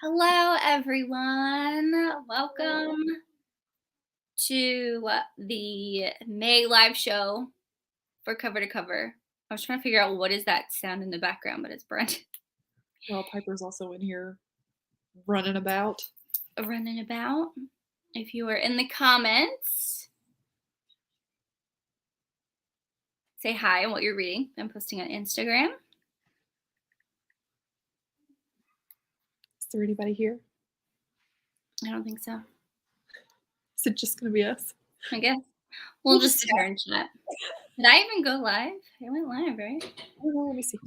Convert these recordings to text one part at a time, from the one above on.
Hello, everyone. Welcome to the May live show for Cover to Cover. I was trying to figure out what is that sound in the background, but it's Brent Well, Piper's also in here running about. running about. If you are in the comments, say hi and what you're reading. I'm posting on Instagram. Is there anybody here? I don't think so. Is it just going to be us? I guess we'll just sit here and chat. Did I even go live? I went live, right? I don't know. Let me see.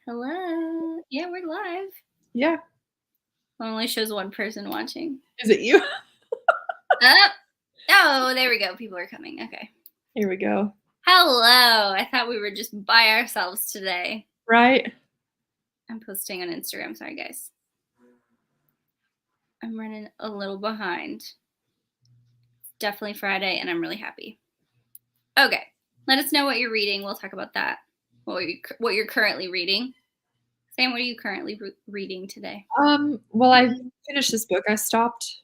Hello. Yeah, we're live. Yeah. It only shows one person watching. Is it you? Oh, there we go. People are coming. Okay. Here we go. Hello. I thought we were just by ourselves today. Right? I'm posting on Instagram. Sorry, guys. I'm running a little behind. Definitely Friday, and I'm really happy. Okay. Let us know what you're reading. We'll talk about that. What you're currently reading. Sam, what are you currently reading today? Well, I finished this book. I stopped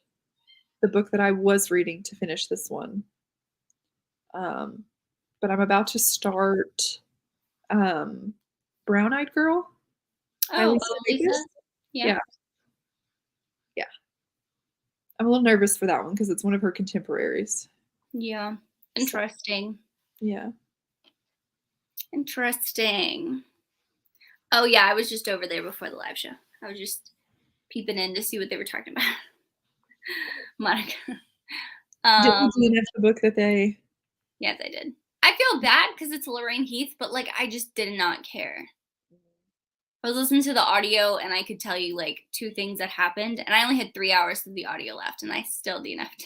the book that I was reading to finish this one. But I'm about to start Brown-Eyed Girl. Oh, Lisa? Yeah. I'm a little nervous for that one because it's one of her contemporaries. Yeah. Interesting. So, yeah. Interesting. Oh, yeah. I was just over there before the live show. I was just peeping in to see what they were talking about. Monica. Didn't you DNF the book that they... Yes, I did. I feel bad because it's Lorraine Heath, but like I just did not care. I was listening to the audio and I could tell you like 2 things that happened, and I only had 3 hours of the audio left, and I still DNF'd.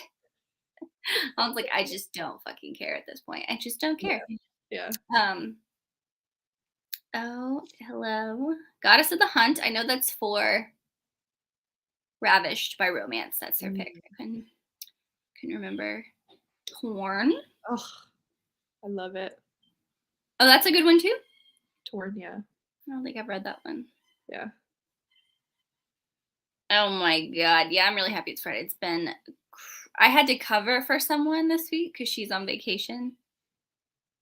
I was like, I just don't fucking care at this point. I just don't care. Yeah. Oh, hello. Goddess of the Hunt. I know that's for Ravished by Romance. That's her pick. I couldn't remember. Torn. Oh, I love it. Oh, that's a good one too? Torn, yeah. I don't think I've read that one. Yeah. Oh my God. Yeah, I'm really happy it's Friday. It's been, I had to cover for someone this week because she's on vacation.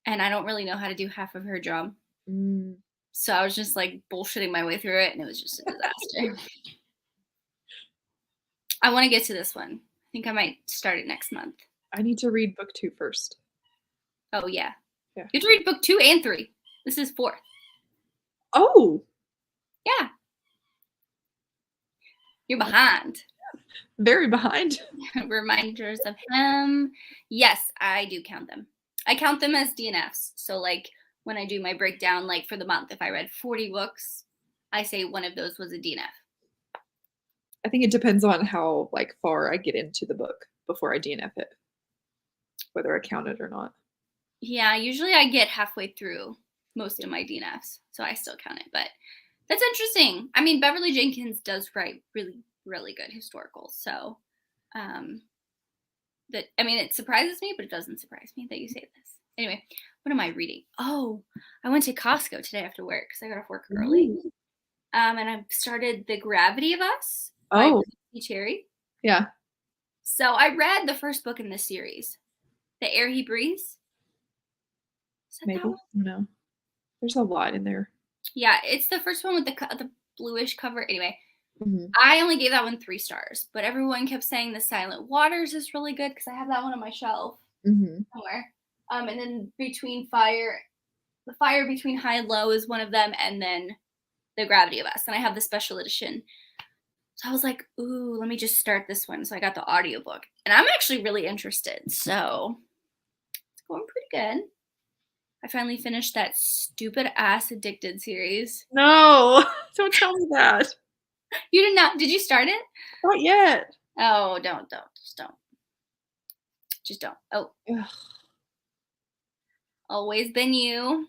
And I don't really know how to do half of her job. So I was just like bullshitting my way through it, and it was just a disaster. I want to get to this one. I think I might start it next month. I need to read book 2 first. Oh, yeah. You have to read book 2 and 3. This is 4. Oh. Yeah. You're behind. Very behind. Reminders of him. Yes, I do count them. I count them as DNFs. So like when I do my breakdown, like for the month, if I read 40 books, I say one of those was a DNF. I think it depends on how like far I get into the book before I DNF it, whether I count it or not. Yeah, usually I get halfway through most of my DNFs, so I still count it. But that's interesting. I mean, Beverly Jenkins does write really, really good historicals. So it surprises me, but it doesn't surprise me that you say this. Anyway, what am I reading? Oh, I went to Costco today after work because I got off work early. And I started The Gravity of Us by Christy Cherry. Yeah. So I read the first book in this series, The Air He Breathes. Maybe. No. There's a lot in there. Yeah, it's the first one with the bluish cover. Anyway, I only gave that one 3 stars, but everyone kept saying The Silent Waters is really good because I have that one on my shelf somewhere. And then The Fire Between High and Low is one of them, and then The Gravity of Us, and I have the special edition. So I was like, ooh, let me just start this one. So I got the audiobook, and I'm actually really interested. So it's going pretty good. I finally finished that stupid ass Addicted series. No, don't tell me that. You did not? Did you start it? Not yet. Oh, don't. Just don't. Oh. Ugh. Always Been You.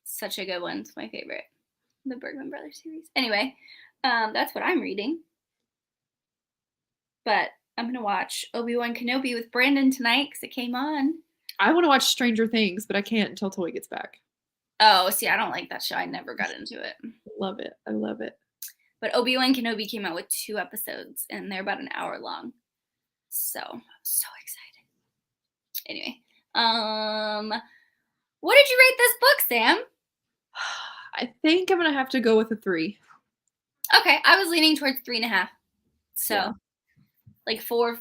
Such a good one. It's my favorite. The Bergman Brothers series. Anyway, that's what I'm reading. But I'm going to watch Obi-Wan Kenobi with Brandon tonight because it came on. I want to watch Stranger Things, but I can't until Toy gets back. Oh, see, I don't like that show. I never got into it. Love it. I love it. But Obi-Wan Kenobi came out with 2 episodes, and they're about an hour long. So I'm so excited. Anyway, what did you rate this book, Sam? I think I'm gonna have to go with a 3. Okay, I was leaning towards 3.5. So, Yeah. like 4,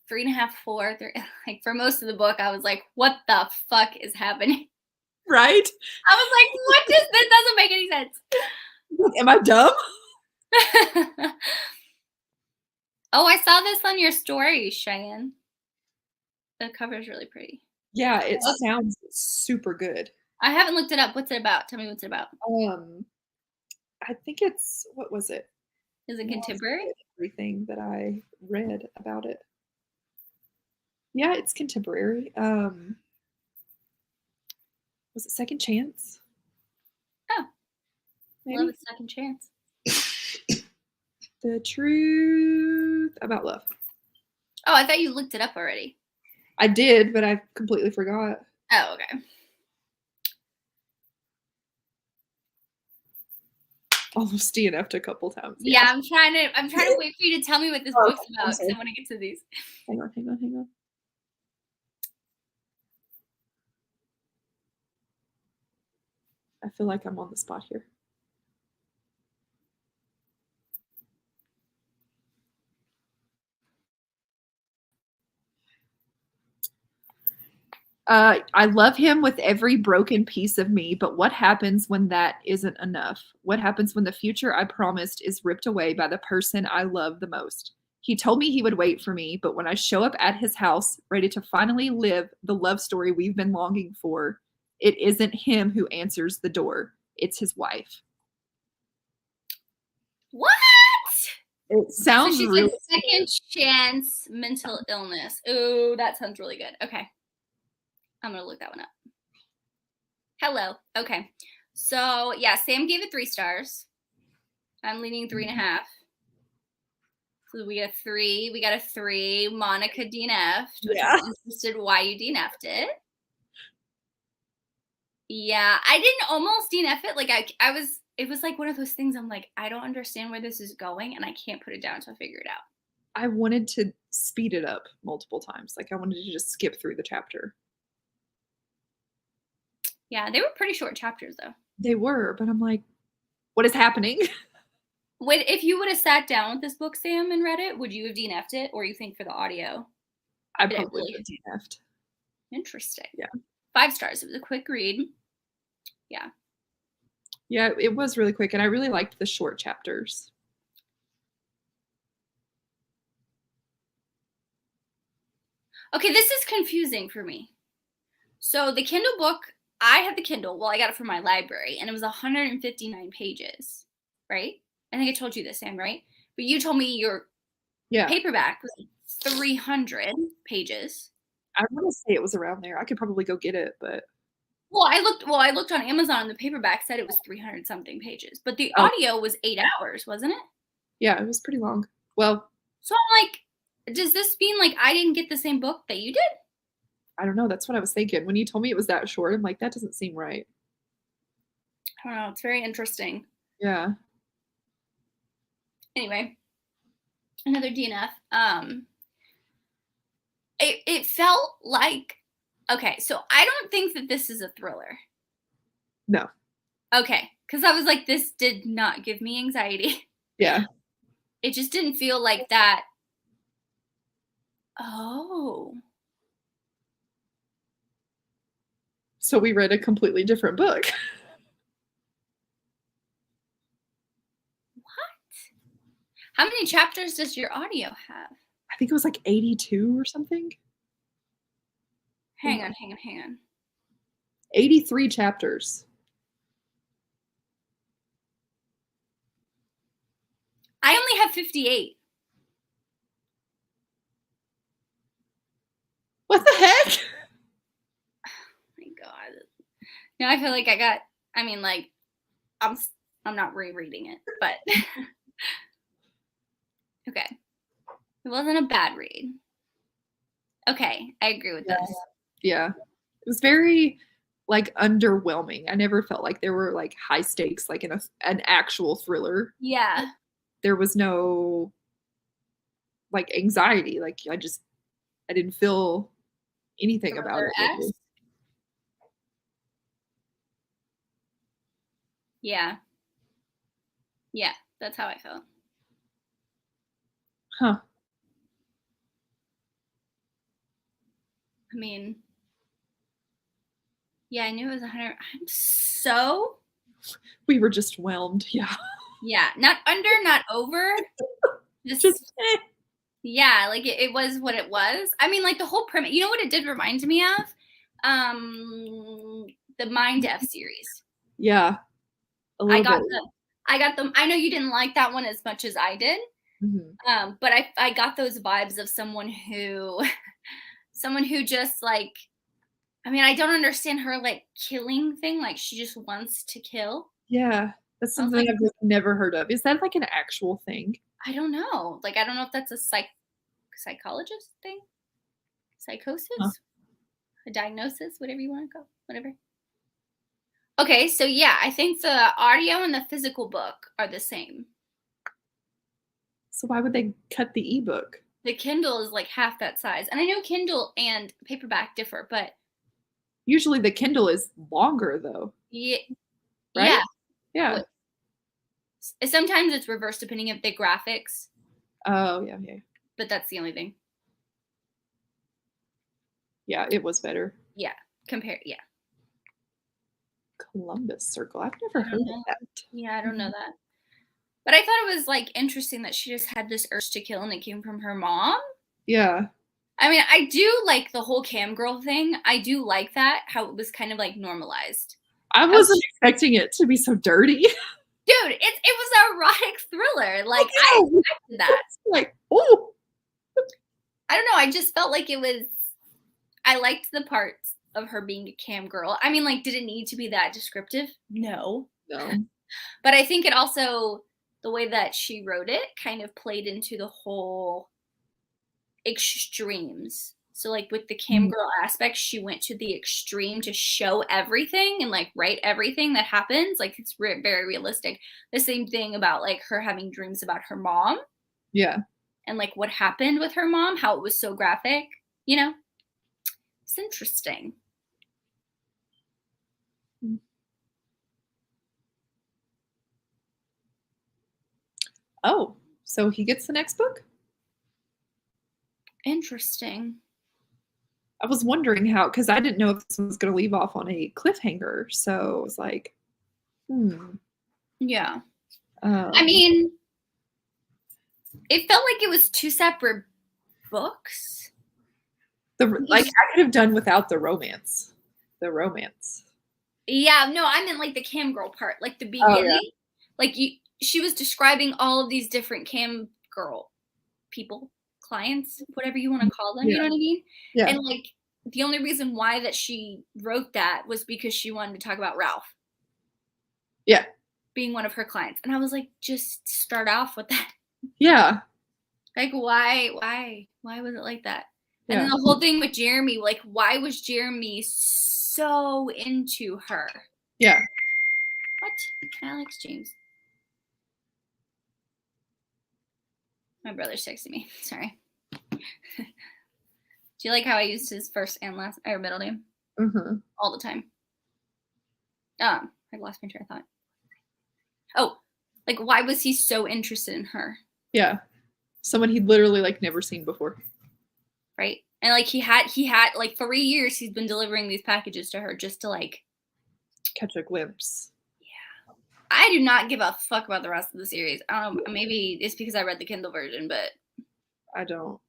3.5, 4. 3, like for most of the book, I was like, "What the fuck is happening?" Right? I was like, "What does this doesn't make any sense?" Am I dumb? Oh, I saw this on your story, Cheyenne. The cover is really pretty. Yeah, it sounds super good. I haven't looked it up. What's it about? Tell me what's it about. I think it's, what was it? Is it contemporary? Everything that I read about it. Yeah, it's contemporary. Was it Second Chance? Oh, maybe? Love a Second Chance. The Truth About Love. Oh, I thought you looked it up already. I did, but I completely forgot. Oh, okay. Almost DNF'd a couple times. Yeah, I'm trying to wait for you to tell me what this book's about because I want to get to these. Hang on. I feel like I'm on the spot here. I love him with every broken piece of me, but what happens when that isn't enough? What happens when the future I promised is ripped away by the person I love the most? He told me he would wait for me, but when I show up at his house, ready to finally live the love story we've been longing for, it isn't him who answers the door. It's his wife. What? It sounds so really Second Chance mental illness. Oh, that sounds really good. Okay. I'm going to look that one up. Hello. Okay. So, yeah, Sam gave it 3 stars. I'm leaning 3.5. So we got a 3. We got a 3. Monica DNF'd, which I'm interested why you DNF'd it. Yeah, I didn't almost DNF it. Like it was like one of those things I'm like, I don't understand where this is going and I can't put it down until I figure it out. I wanted to speed it up multiple times. Like I wanted to just skip through the chapter. Yeah, they were pretty short chapters though. They were, but I'm like, what is happening? If you would have sat down with this book, Sam, and read it, would you have DNF'd it, or you think for the audio? I probably would have DNF'd. Interesting. Yeah. 5 stars. It was a quick read. Yeah. Yeah, it was really quick, and I really liked the short chapters. Okay, this is confusing for me. So the Kindle book, I had the Kindle. Well, I got it from my library, and it was 159 pages, right? I think I told you this, Sam, right? But you told me your paperback was 300 pages. I want to say it was around there. I could probably go get it, but well, I looked on Amazon, and the paperback said it was 300 something pages, but the audio was 8 hours, wasn't it? Yeah, it was pretty long. Well, so I'm like, does this mean like I didn't get the same book that you did? I don't know. That's what I was thinking. When you told me it was that short, I'm like, that doesn't seem right. I don't know. It's very interesting. Yeah. Anyway, another DNF. It felt like, okay, so I don't think that this is a thriller. No. Okay, because I was like, this did not give me anxiety. Yeah. It just didn't feel like that. Oh. So we read a completely different book. What? How many chapters does your audio have? I think it was like 82 or something. Hang on. 83 chapters. I only have 58. What the heck? Oh my God. Now I feel like I'm not rereading it, but okay. It wasn't a bad read. Okay, I agree with this. Yeah. It was very like underwhelming. I never felt like there were like high stakes, like in an actual thriller. Yeah. There was no like anxiety. Like I didn't feel anything about it really. Yeah. Yeah, that's how I felt. Huh. I mean, yeah, I knew it was 100. We were just whelmed. Yeah. Yeah, not under, not over. Just yeah, like it was what it was. I mean, like the whole premise. You know what it did remind me of? The Mind F series. Yeah. A little bit. I got them. I know you didn't like that one as much as I did. But I got those vibes of someone who just like, I mean, I don't understand her like killing thing. Like she just wants to kill. Yeah. That's something I've never heard of. Is that like an actual thing? I don't know. Like, I don't know if that's a psychologist thing, psychosis, a diagnosis, whatever you want to call, whatever. Okay, so yeah, I think the audio and the physical book are the same. So why would they cut the ebook? The Kindle is like half that size. And I know Kindle and paperback differ, but usually the Kindle is longer though. Yeah. Right? Yeah. Yeah. Sometimes it's reversed depending on the graphics. Oh, yeah. But that's the only thing. Yeah, it was better. Yeah. Yeah. Columbus Circle. I've never heard of that. Yeah, I don't know that. But I thought it was like interesting that she just had this urge to kill and it came from her mom. Yeah. I mean, I do like the whole cam girl thing. I do like that, how it was kind of like normalized. I wasn't expecting it to be so dirty. Dude, it was an erotic thriller. Like, I expected that. Like, oh. I don't know. I just felt like it was, I liked the parts of her being a cam girl. I mean, like, did it need to be that descriptive? No. But I think it also, the way that she wrote it kind of played into the whole extremes. So like with the cam girl aspect, she went to the extreme to show everything and like write everything that happens. Like it's very realistic. The same thing about like her having dreams about her mom. Yeah. And like what happened with her mom, how it was so graphic, you know? It's interesting. Oh, so he gets the next book? Interesting. I was wondering how, because I didn't know if this was going to leave off on a cliffhanger. So I was like, Yeah. I mean, it felt like it was two separate books. Like I could have done without the romance. Yeah, no, I meant like the cam girl part, like the beginning. Oh, yeah. Like she was describing all of these different cam girl people, clients, whatever you want to call them. Yeah. You know what I mean? Yeah. And like the only reason why that she wrote that was because she wanted to talk about Ralph. Yeah. Being one of her clients. And I was like, just start off with that. Yeah. Like why was it like that? Yeah. And then the whole thing with Jeremy, like why was Jeremy so into her? Yeah. What? Alex James. My brother's texting me. Sorry. Do you like how I used his first and last or middle name? Mm-hmm. All the time. I lost my train of thought. Oh, like why was he so interested in her? Yeah. Someone he'd literally like never seen before. Right. And like he had like 3 years he's been delivering these packages to her just to like catch a glimpse. Yeah. I do not give a fuck about the rest of the series. I don't know, maybe it's because I read the Kindle version, but I don't.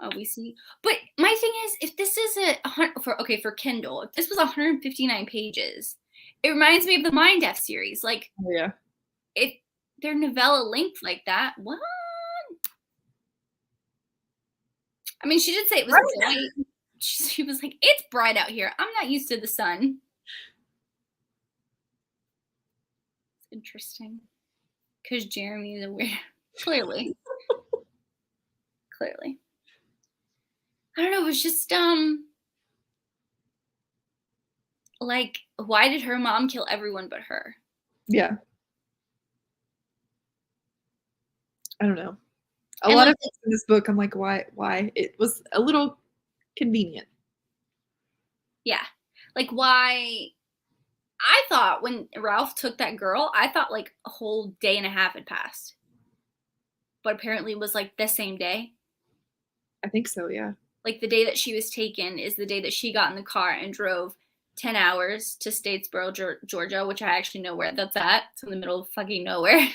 Oh, we see. But my thing is, if this is for Kindle, if this was 159 pages, it reminds me of the Mind F series. Like, oh, yeah, they're novella length like that. What? I mean, she did say it was bright. She was like, "It's bright out here. I'm not used to the sun." It's interesting, because Jeremy is a weird. Clearly. I don't know, it was just Like, why did her mom kill everyone but her? Yeah. I don't know. A lot of things in this book, I'm like, why? It was a little convenient. Yeah. Like, why? I thought when Ralph took that girl, I thought like a whole day and a half had passed. But apparently it was like the same day. I think so, yeah. Like the day that she was taken is the day that she got in the car and drove 10 hours to Statesboro, Georgia, which I actually know where that's at. It's in the middle of fucking nowhere.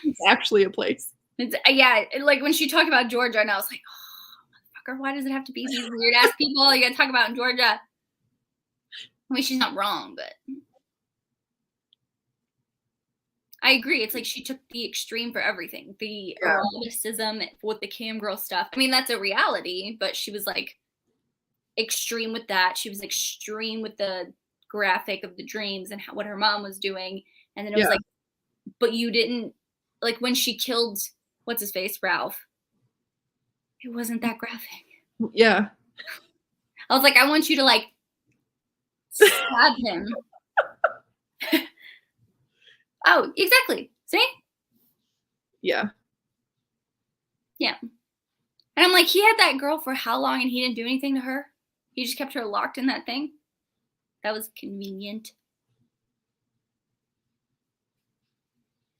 It's actually a place. Yeah, like when she talked about Georgia, and I was like, oh, motherfucker, why does it have to be these weird ass people you gotta talk about in Georgia? I mean, she's not wrong, but I agree. It's like she took the extreme for everything. The eroticism with the cam girl stuff. I mean, that's a reality, but she was like extreme with that. She was extreme with the graphic of the dreams and what her mom was doing. And then it was like, but you didn't, like when she killed, what's his face, Ralph, it wasn't that graphic. Yeah. I was like, I want you to like stab him. Oh, exactly. See? Yeah. Yeah. And I'm like, he had that girl for how long and he didn't do anything to her? He just kept her locked in that thing? That was convenient.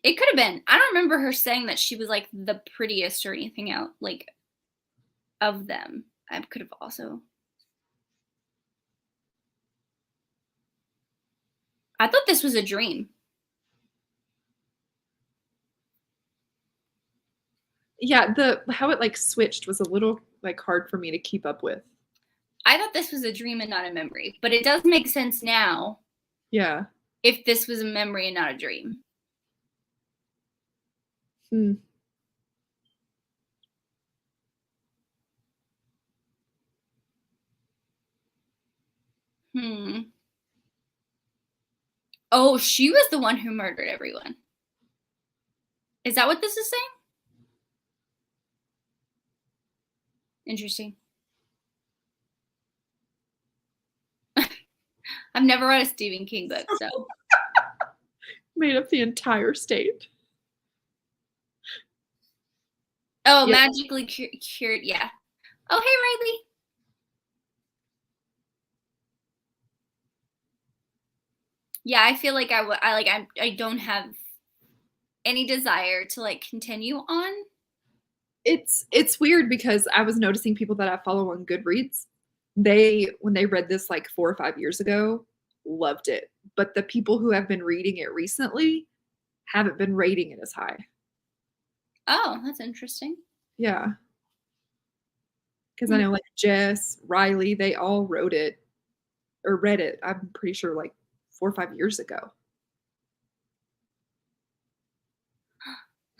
It could have been. I don't remember her saying that she was like the prettiest or anything out, like of them. I could have also. I thought this was a dream. Yeah, how it like switched was a little like hard for me to keep up with. I thought this was a dream and not a memory, but it does make sense now. Yeah. If this was a memory and not a dream. Oh, she was the one who murdered everyone. Is that what this is saying? Interesting. I've never read a Stephen King book, so. Made up the entire state. Oh, yep. Magically cured. Yeah. Oh, hey, Riley. Yeah, I feel like I don't have any desire to like continue on. It's weird because I was noticing people that I follow on Goodreads, when they read this like 4 or 5 years ago, loved it. But the people who have been reading it recently haven't been rating it as high. Oh, that's interesting. Yeah. Because I know like Jess, Riley, they all wrote it or read it, I'm pretty sure like 4 or 5 years ago.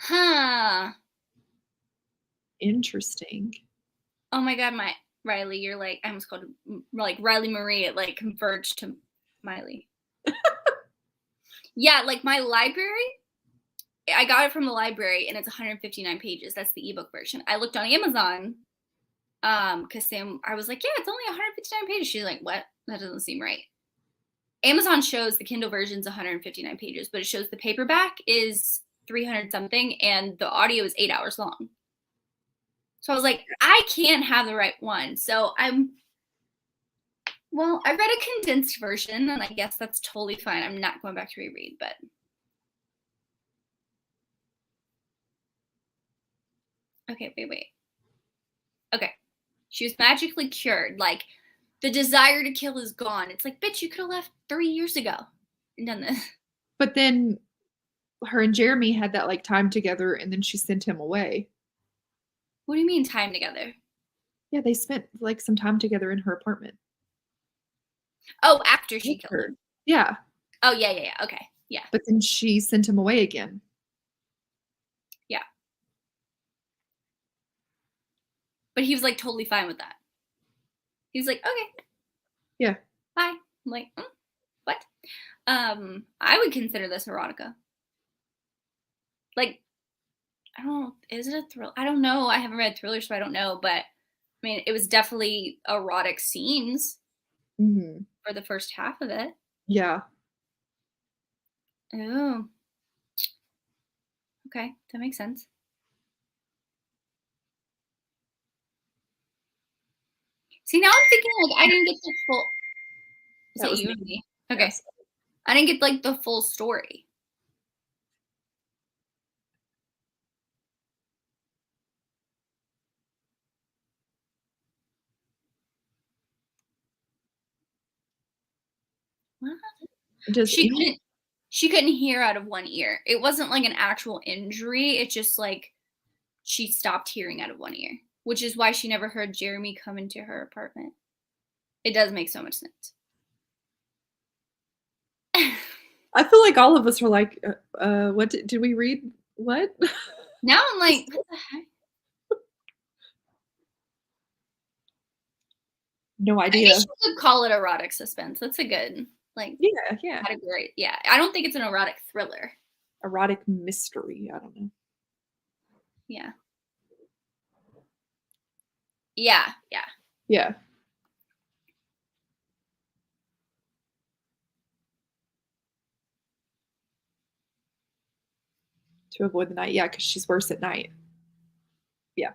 Huh. Interesting. Oh my God, my Riley, you're like, I almost called like Riley Marie. It like converged to Miley. Yeah, like my library, I got it from the library and it's 159 pages. That's the ebook version. I looked on Amazon because Sam, I was like, yeah, it's only 159 pages. She's like, what? That doesn't seem right. Amazon shows the Kindle version's 159 pages, but it shows the paperback is 300 something and the audio is 8 hours long. So I was like, I can't have the right one. So I read a condensed version and I guess that's totally fine. I'm not going back to reread, but. Okay, wait. Okay. She was magically cured. Like, the desire to kill is gone. It's like, bitch, you could have left 3 years ago and done this. But then her and Jeremy had that like time together and then she sent him away. What do you mean time together? Yeah, they spent like some time together in her apartment. Oh, after she killed her. Yeah. Oh, yeah. Okay. Yeah. But then she sent him away again. Yeah. But he was like totally fine with that. He was like, okay. Yeah. Bye. I'm like, what? I would consider this erotica. Like, I don't know. Is it a thriller? I don't know. I haven't read thrillers, so I don't know. But I mean, it was definitely erotic scenes for the first half of it. Yeah. Oh. Okay, that makes sense. See, now I'm thinking like I didn't get the full. Is that you and me? Okay. Yes. I didn't get like the full story. What? She couldn't hear out of one ear. It wasn't like an actual injury. It's just like she stopped hearing out of one ear, which is why she never heard Jeremy come into her apartment. It does make so much sense. I feel like all of us were like, what did we read? What? Now I'm like, what the heck? No idea. I guess you could call it erotic suspense. That's a good Yeah. category. Yeah. I don't think it's an erotic thriller. Erotic mystery. I don't know. Yeah. Yeah. Yeah. To avoid the night. Yeah, because she's worse at night. Yeah.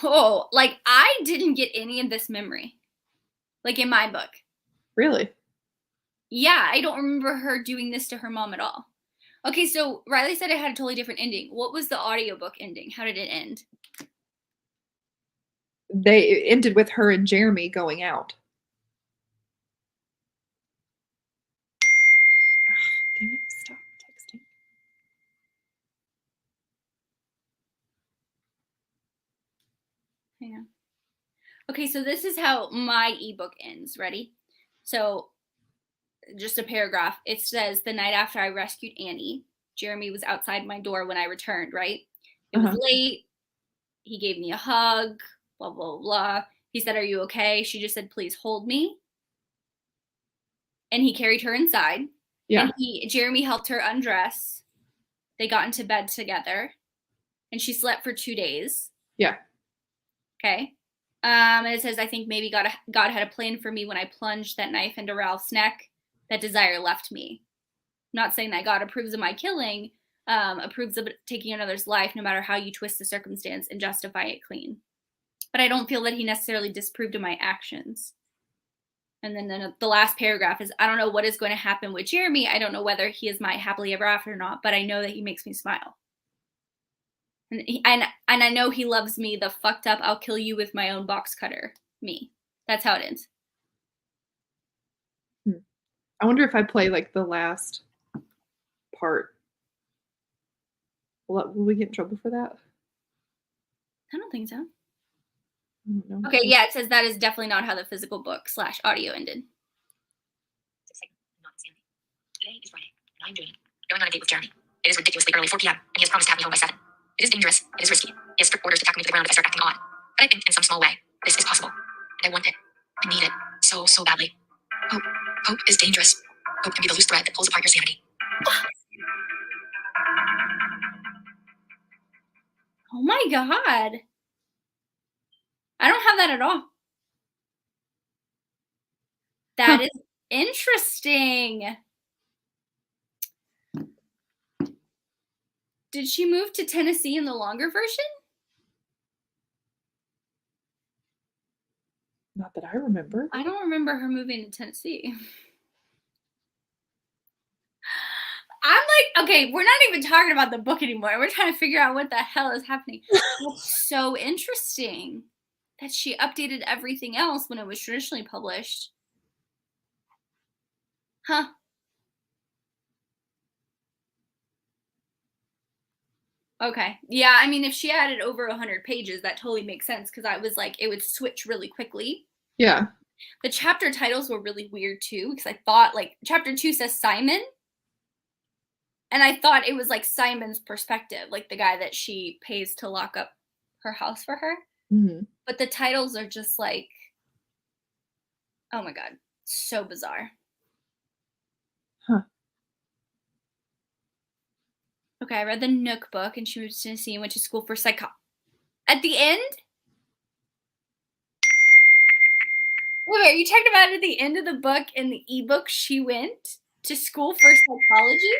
Oh, like I didn't get any of this memory. Like in my book. Really? Yeah, I don't remember her doing this to her mom at all. Okay, so Riley said it had a totally different ending. What was the audiobook ending? How did it end? It ended with her and Jeremy going out. Dang it, stop texting. Hang on. Okay, so this is how my ebook ends. Ready? So just a paragraph. It says, the night after I rescued Annie, Jeremy was outside my door when I returned, right? It was late. He gave me a hug, blah, blah, blah. He said, are you okay? She just said, please hold me. And he carried her inside. Yeah. And Jeremy helped her undress. They got into bed together. And she slept for 2 days. Yeah. Okay. And it says, I think maybe God had a plan for me when I plunged that knife into Ralph's neck. That desire left me. I'm not saying that God approves of my killing, approves of taking another's life, no matter how you twist the circumstance and justify it clean. But I don't feel that he necessarily disapproved of my actions. And then the last paragraph is, I don't know what is going to happen with Jeremy. I don't know whether he is my happily ever after or not, but I know that he makes me smile. And I know he loves me, the fucked up, I'll kill you with my own box cutter, me. That's how it ends. I wonder if I play like the last part. Will we get in trouble for that? I don't think so. No. Okay, yeah, it says that is definitely not how the physical book / audio ended. Today is Friday, and I'm going on a date with Jeremy. It is ridiculously early, 4 p.m., and he has promised to have me home by 7. It is dangerous. It is risky. He has strict orders to tackle me to the ground if I start acting odd. But I think, in some small way, this is possible. And I want it. I need it. So badly. Hope is dangerous. Hope can be the loose thread that pulls apart your sanity. Oh my God. I don't have that at all. That is interesting. Did she move to Tennessee in the longer version? Not that I remember. I don't remember her moving to Tennessee. I'm like, okay, we're not even talking about the book anymore. We're trying to figure out what the hell is happening. That's so interesting that she updated everything else when it was traditionally published. Huh. Okay. Yeah, I mean, if she added over 100 pages, that totally makes sense because I was like, it would switch really quickly. Yeah. The chapter titles were really weird too because I thought like chapter 2 says Simon. And I thought it was like Simon's perspective, like the guy that she pays to lock up her house for her. Mm-hmm. But the titles are just like, oh my God, so bizarre. Huh. Okay, I read the Nook book and she moved to Tennessee and went to school for psychology. At the end? Wait, you talked about at the end of the book in the ebook she went to school for psychology?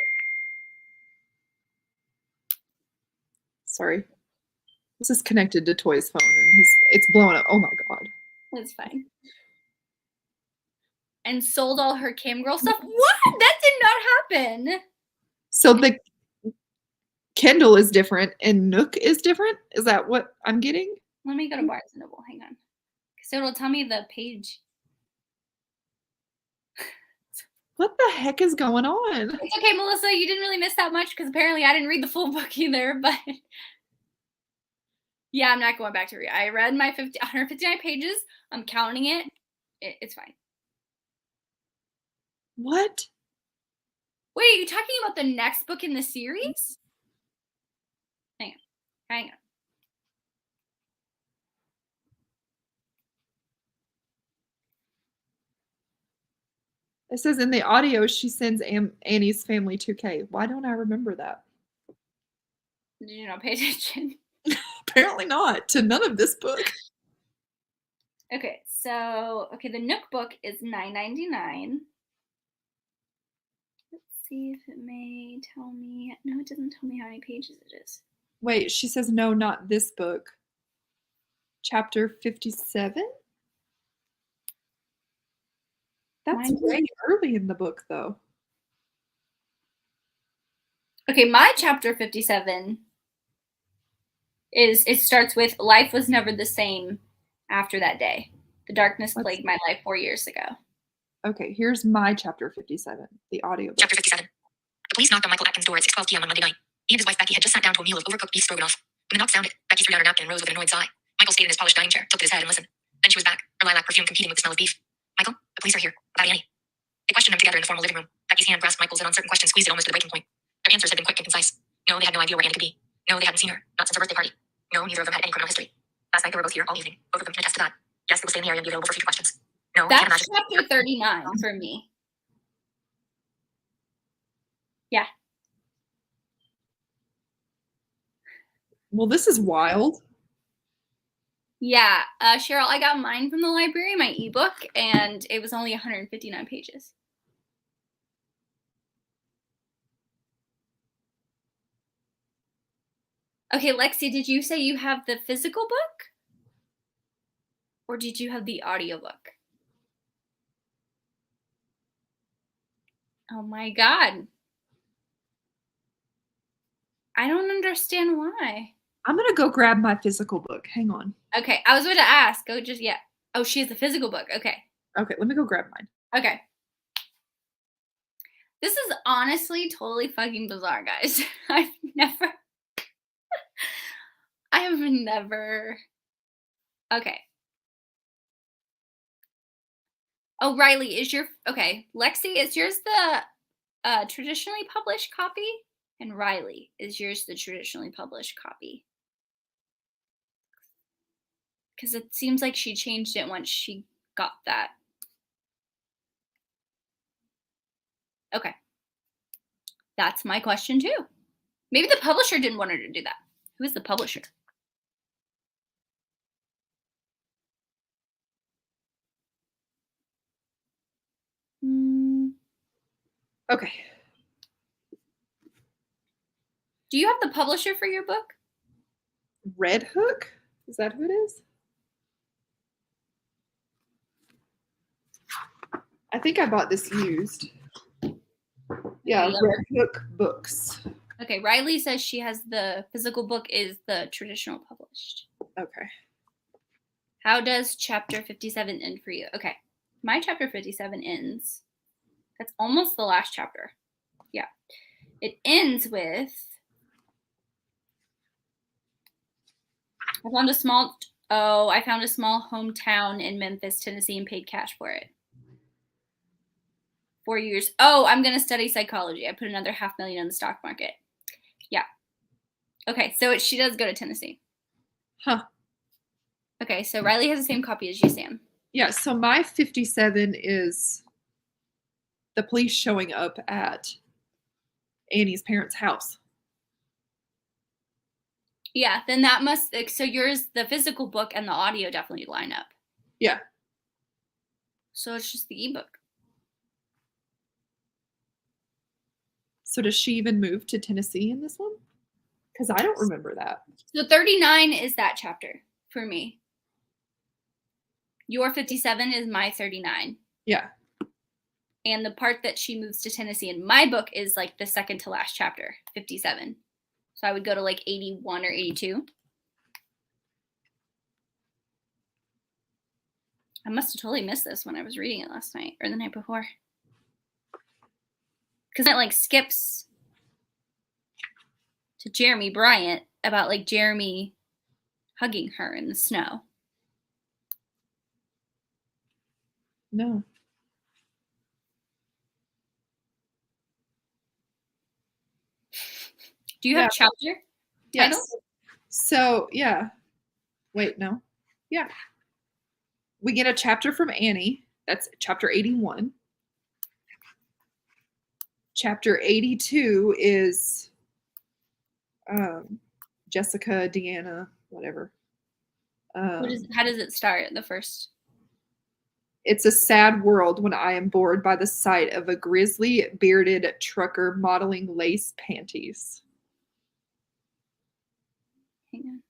Sorry. This is connected to Toy's phone and it's blowing up. Oh my god. That's fine. And sold all her camgirl stuff? What? That did not happen. So the Kindle is different and Nook is different? Is that what I'm getting? Let me go to Barnes & Noble. Hang on. Because it'll tell me the page. What the heck is going on? It's okay, Melissa. You didn't really miss that much because apparently I didn't read the full book either. But yeah, I'm not going back to read. I read my 159 pages. I'm counting it. It's fine. What? Wait, are you talking about the next book in the series? Hang on. It says in the audio she sends Annie's family 2K. Why don't I remember that? Did you not pay attention? Apparently not to none of this book. Okay, so the Nook book is $9.99. Let's see if it may tell me. No, it doesn't tell me how many pages it is. Wait, she says no, not this book. Chapter 57? That's way early in the book, though. Okay, my chapter 57 it starts with life was never the same after that day. The darkness plagued my life 4 years ago. Okay, here's my chapter 57, the audio book. Chapter 57. The police knocked on Michael Atkins' door at 6:12 p.m. on Monday night. He and his wife Becky had just sat down to a meal of overcooked beef stroganoff. When the knock sounded, Becky threw down her napkin and rose with an annoyed sigh. Michael stayed in his polished dining chair, tilted his head, and listened. Then she was back, her lilac perfume competing with the smell of beef. Michael, the police are here. About Annie. They questioned them together in the formal living room. Becky's hand grasped Michael's and on certain questions squeezed it almost to the breaking point. Their answers had been quick and concise. No, they had no idea where Annie could be. No, they hadn't seen her, not since her birthday party. No, neither of them had any criminal history. Last night they were both here all evening. Both of them can attest to that. Yes, they will stay in the area and be available for future questions. No, that's chapter 39 for me. Yeah. Well, this is wild. Yeah, Cheryl, I got mine from the library, my ebook, and it was only 159 pages. Okay, Lexi, did you say you have the physical book? Or did you have the audiobook? Oh my God. I don't understand why. I'm going to go grab my physical book. Hang on. Okay, I was going to ask. Oh, she has the physical book. Okay. Okay, let me go grab mine. Okay. This is honestly totally fucking bizarre, guys. I have never. Okay. Oh, Riley, Lexi, is yours the traditionally published copy? And Riley, is yours the traditionally published copy? Because it seems like she changed it once she got that. Okay. That's my question too. Maybe the publisher didn't want her to do that. Who is the publisher? Okay. Do you have the publisher for your book? Red Hook? Is that who it is? I think I bought this used. Yeah, Red Hook Books. Okay, Riley says she has the physical book is the traditional published. Okay. How does chapter 57 end for you? Okay, my chapter 57 ends. That's almost the last chapter. Yeah. It ends with I found a small hometown in Memphis, Tennessee, and paid cash for it. 4 years. Oh, I'm going to study psychology. I put another $500,000 in the stock market. Yeah. Okay, so she does go to Tennessee. Huh. Okay, so Riley has the same copy as you, Sam. Yeah, so my 57 is the police showing up at Annie's parents' house. Yeah, then that must, so yours, the physical book and the audio definitely line up. Yeah. So it's just the ebook. So does she even move to Tennessee in this one? Because I don't remember that. So 39 is that chapter for me. Your 57 is my 39. Yeah. And the part that she moves to Tennessee in my book is like the second to last chapter, 57. So I would go to like 81 or 82. I must have totally missed this when I was reading it last night or the night before. Because it like skips to Jeremy Bryant about like Jeremy hugging her in the snow. No. Do you have chapter title? Yes. So, yeah. Wait, no. Yeah. We get a chapter from Annie. That's chapter 81. Chapter 82 is Jessica, Deanna, whatever. How does it start? The first. It's a sad world when I am bored by the sight of a grizzly bearded trucker modeling lace panties. Hang on.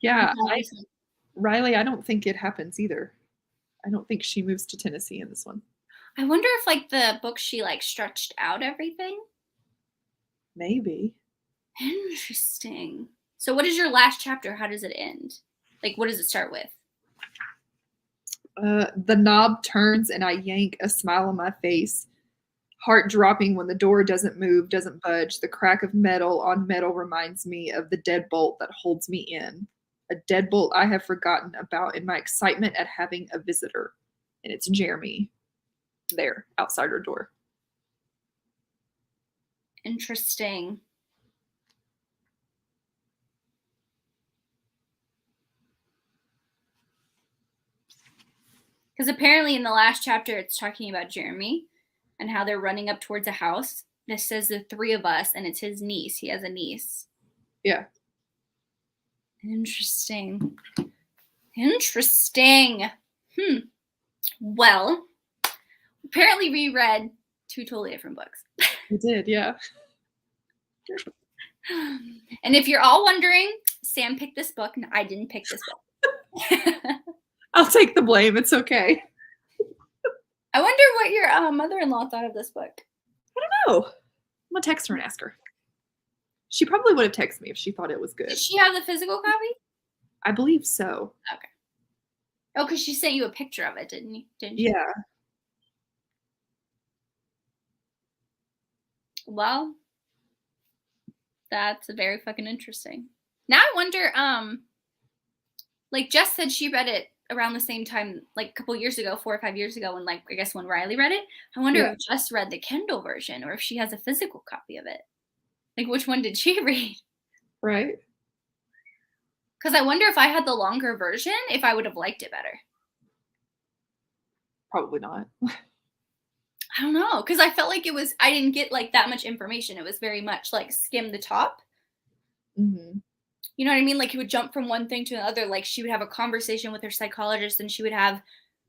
Yeah, Riley, I don't think it happens either. I don't think she moves to Tennessee in this one. I wonder if like the book she like stretched out everything. Maybe. Interesting. So what is your last chapter? How does it end? Like what does it start with? The knob turns and I yank, a smile on my face. Heart dropping when the door doesn't move, doesn't budge. The crack of metal on metal reminds me of the deadbolt that holds me in. A deadbolt I have forgotten about in my excitement at having a visitor. And it's Jeremy there outside her door. Interesting. Because apparently in the last chapter, it's talking about Jeremy and how they're running up towards a house. This says the three of us, and it's his niece. He has a niece. Yeah. Interesting. Interesting. Well, apparently we read two totally different books. We did, yeah. And if you're all wondering, Sam picked this book, and I didn't pick this book. I'll take the blame. It's okay. I wonder what your mother-in-law thought of this book. I don't know. I'm going to text her and ask her. She probably would have texted me if she thought it was good. Did she have the physical copy? I believe so. Okay. Oh, because she sent you a picture of it, didn't you? Yeah. Well, that's very fucking interesting. Now I wonder, like Jess said she read it around the same time, like a couple years ago, 4 or 5 years ago, when like I guess when Riley read it. I wonder if Jess read the Kindle version or if she has a physical copy of it. Like which one did she read? Right. Because I wonder if I had the longer version, if I would have liked it better. Probably not. I don't know, because I felt like I didn't get like that much information. It was very much like skim the top. Mm-hmm. You know what I mean? Like it would jump from one thing to another. Like she would have a conversation with her psychologist, and she would have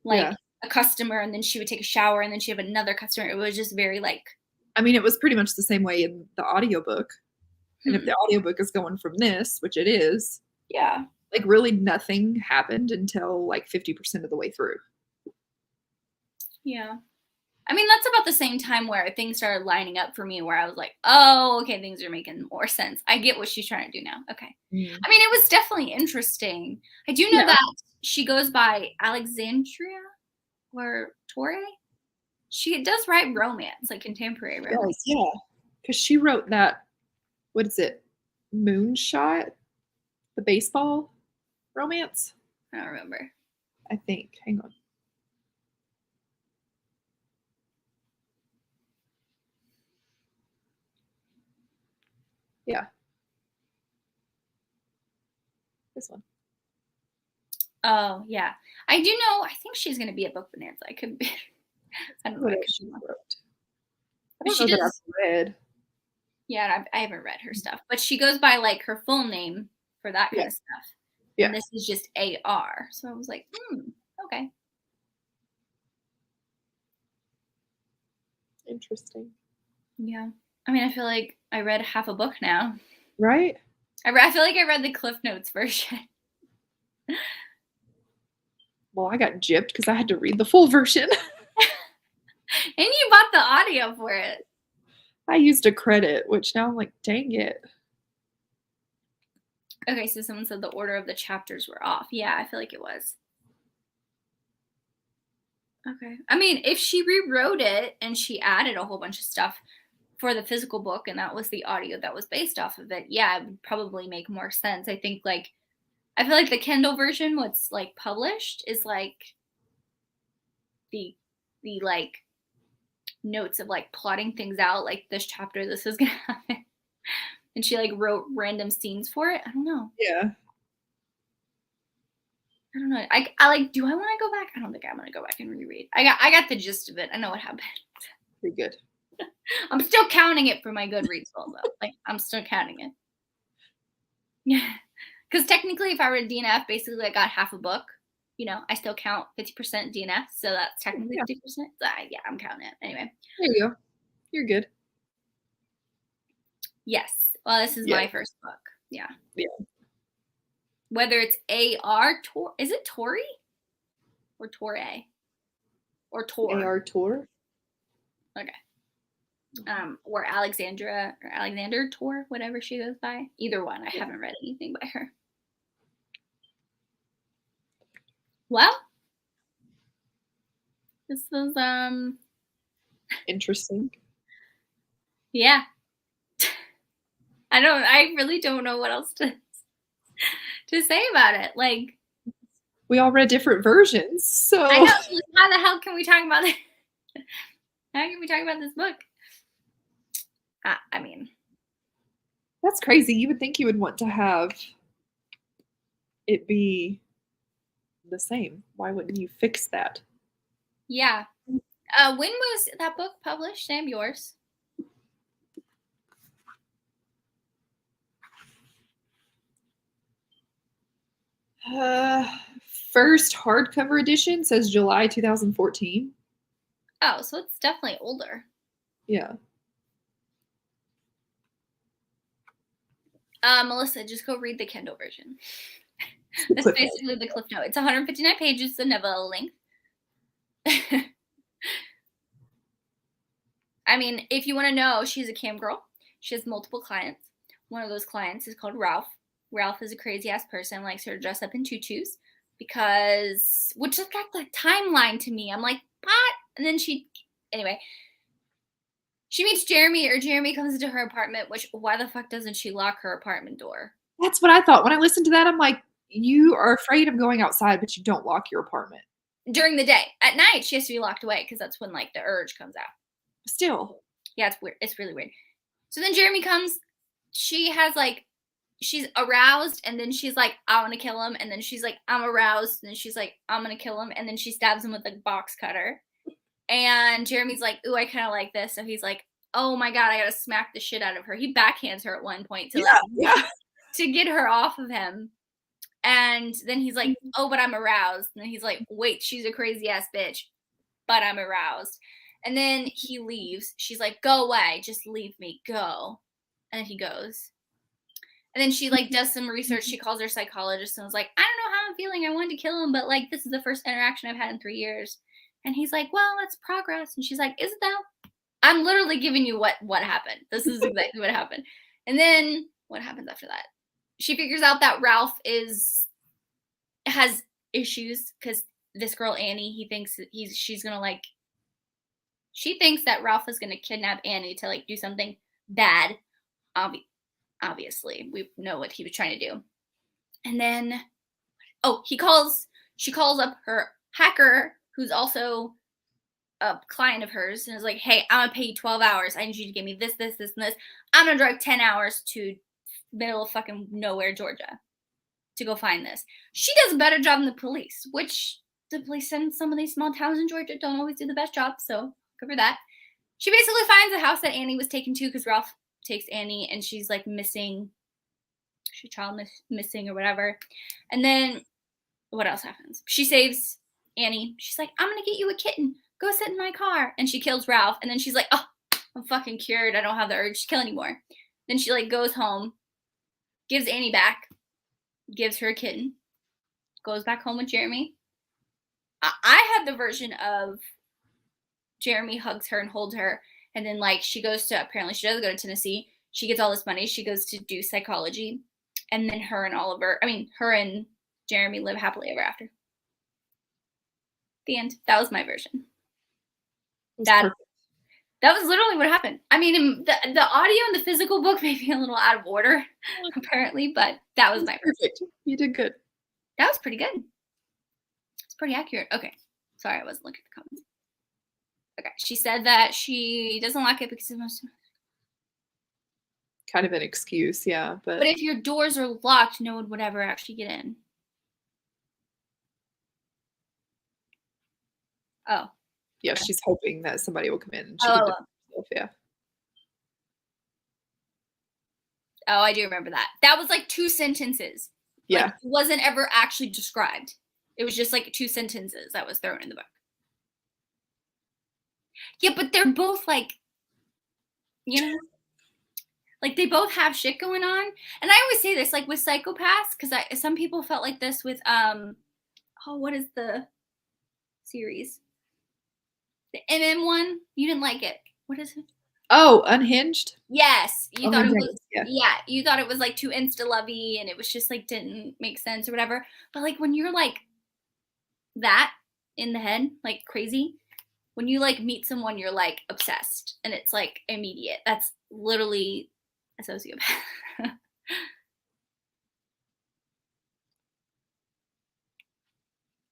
like a customer, and then she would take a shower, and then she have another customer. It was just very like. I mean, it was pretty much the same way in the audiobook. And if the audiobook is going from this, which it is, yeah, like really nothing happened until like 50% of the way through. Yeah. I mean, that's about the same time where things started lining up for me where I was like, oh, okay, things are making more sense. I get what she's trying to do now. Okay. Mm. I mean, it was definitely interesting. I do know that she goes by Alexandria or Torre. She does write romance, like contemporary romance. Yeah. Because she wrote that, what is it? Moonshot? The baseball romance? I don't remember. I think. Hang on. Yeah. This one. Oh, yeah. I do know, I think she's going to be at Book Bonanza. I could be. I don't know. I don't know that I've read. Yeah, I haven't read her stuff, but she goes by like her full name for that kind of stuff. Yeah. And this is just A.R. So I was like, okay. Interesting. Yeah. I mean, I feel like I read half a book now. Right? I feel like I read the Cliff Notes version. Well, I got gypped because I had to read the full version. And you bought the audio for it. I used a credit, which now I'm like, dang it. Okay, so someone said the order of the chapters were off. Yeah, I feel like it was. Okay. I mean, if she rewrote it and she added a whole bunch of stuff for the physical book and that was the audio that was based off of it, yeah, it would probably make more sense. I think like I feel like the Kindle version, what's like published, is like the like notes of like plotting things out, like this chapter, this is gonna happen. And she like wrote random scenes for it. I don't know. Yeah. I don't know. I like, do I want to go back? I don't think I'm gonna go back and reread. I got the gist of it. I know what happened. Pretty good. I'm still counting it for my Goodreads roll though. Like I'm still counting it. Yeah. Because technically if I read DNF, basically I got half a book. You know, I still count 50% DNF, so that's technically 50%. So yeah, I'm counting it. Anyway. There you go. You're good. Yes. Well, this is my first book. Yeah. Yeah. Whether it's A.R. Torre, is it Torre? Or Torre? Or Torre? A.R Torre. Okay. Or Alexander Torre, whatever she goes by. Either one. I haven't read anything by her. Well, this was interesting. Yeah. I really don't know what else to say about it. Like, we all read different versions, so I know. How the hell can we talk about it? How can we talk about this book? I mean, that's crazy. You would think you would want to have it be the same. Why wouldn't you fix that? Yeah. When was that book published, Sam? Yours? First hardcover edition says July 2014. Oh, so it's definitely older. Yeah. Melissa, just go read the Kindle version. That's basically the Cliff Note. It's 159 pages, so never a length. I mean, if you want to know, she's a cam girl. She has multiple clients. One of those clients is called Ralph. Ralph is a crazy ass person, likes her to dress up in tutus because, which is like the timeline to me. I'm like, what? And then anyway, she meets Jeremy, or Jeremy comes into her apartment, which why the fuck doesn't she lock her apartment door? That's what I thought. When I listened to that, I'm like, you are afraid of going outside, but you don't lock your apartment. During the day. At night, she has to be locked away because that's when like the urge comes out. Still. Yeah, it's weird. It's really weird. So then Jeremy comes. She's aroused, and then she's like, I want to kill him. And then she's like, I'm aroused. And then she's like, I'm going to kill him. And then she stabs him with a box cutter. And Jeremy's like, ooh, I kind of like this. So he's like, oh my God, I got to smack the shit out of her. He backhands her at one point to get her off of him. And then he's like, oh, but I'm aroused. And then he's like, wait, she's a crazy ass bitch, but I'm aroused. And then he leaves. She's like, go away. Just leave me. Go. And then he goes. And then she like does some research. She calls her psychologist and was like, I don't know how I'm feeling. I wanted to kill him, but like this is the first interaction I've had in 3 years. And he's like, well, that's progress. And she's like, is it though? I'm literally giving you what happened. This is exactly what happened. And then what happens after that? She figures out that Ralph has issues because this girl Annie, she thinks that Ralph is gonna kidnap Annie to like do something bad. Obviously, we know what he was trying to do. And then, she calls up her hacker, who's also a client of hers, and is like, hey, I'm gonna pay you 12 hours. I need you to give me this, this, this, and this. I'm gonna drive 10 hours to middle of fucking nowhere, Georgia, to go find this. She does a better job than the police, which the police in some of these small towns in Georgia don't always do the best job, so good for that. She basically finds a house that Annie was taken to because Ralph takes Annie, and she's like missing. She's child missing or whatever. And then what else happens? She saves Annie. She's like, I'm gonna get you a kitten. Go sit in my car. And she kills Ralph. And then she's like, oh, I'm fucking cured. I don't have the urge to kill anymore. Then she like goes home, gives Annie back, gives her a kitten, goes back home with Jeremy. I had the version of Jeremy hugs her and holds her, and then like she does go to Tennessee. She gets all this money. She goes to do psychology, and then her and Jeremy live happily ever after. The end. That was my version. That was literally what happened. I mean, the audio and the physical book may be a little out of order, apparently, but that was my perfect. You did good. That was pretty good. It's pretty accurate. Okay. Sorry, I wasn't looking at the comments. Okay. She said that she doesn't like it because it's kind of an excuse, yeah. But if your doors are locked, no one would ever actually get in. Oh. Yeah, okay. She's hoping that somebody will come in. And yeah. Oh, I do remember that. That was like 2 sentences. Yeah. Like, it wasn't ever actually described. It was just like 2 sentences that was thrown in the book. Yeah, but they're both like, like they both have shit going on. And I always say this, like with psychopaths, because some people felt like this with what is the series? The MM one? You didn't like it. What is it? Oh, Unhinged? Yes. You thought it was you thought it was like too insta-lovey and it was just like didn't make sense or whatever. But like when you're like that in the head, like crazy, when you like meet someone you're like obsessed and it's like immediate. That's literally a sociopath.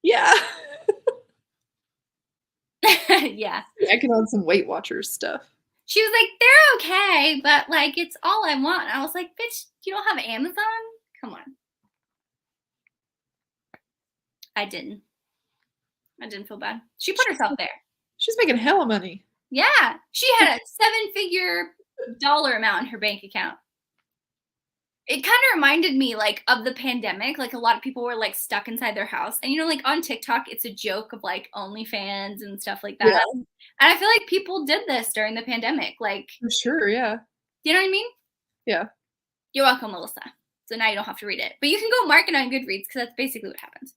Yeah. Yeah. I can on some Weight Watchers stuff. She was like, they're okay, but like it's all I want. I was like, bitch, you don't have Amazon? Come on. I didn't feel bad. She put herself there. She's making hella money. Yeah. She had a 7-figure dollar amount in her bank account. It kind of reminded me like of the pandemic. Like a lot of people were like stuck inside their house. And like on TikTok, it's a joke of like OnlyFans and stuff like that. Yeah. And I feel like people did this during the pandemic. Like for sure, yeah. You know what I mean? Yeah. You're welcome, Melissa. So now you don't have to read it. But you can go mark it on Goodreads because that's basically what happens.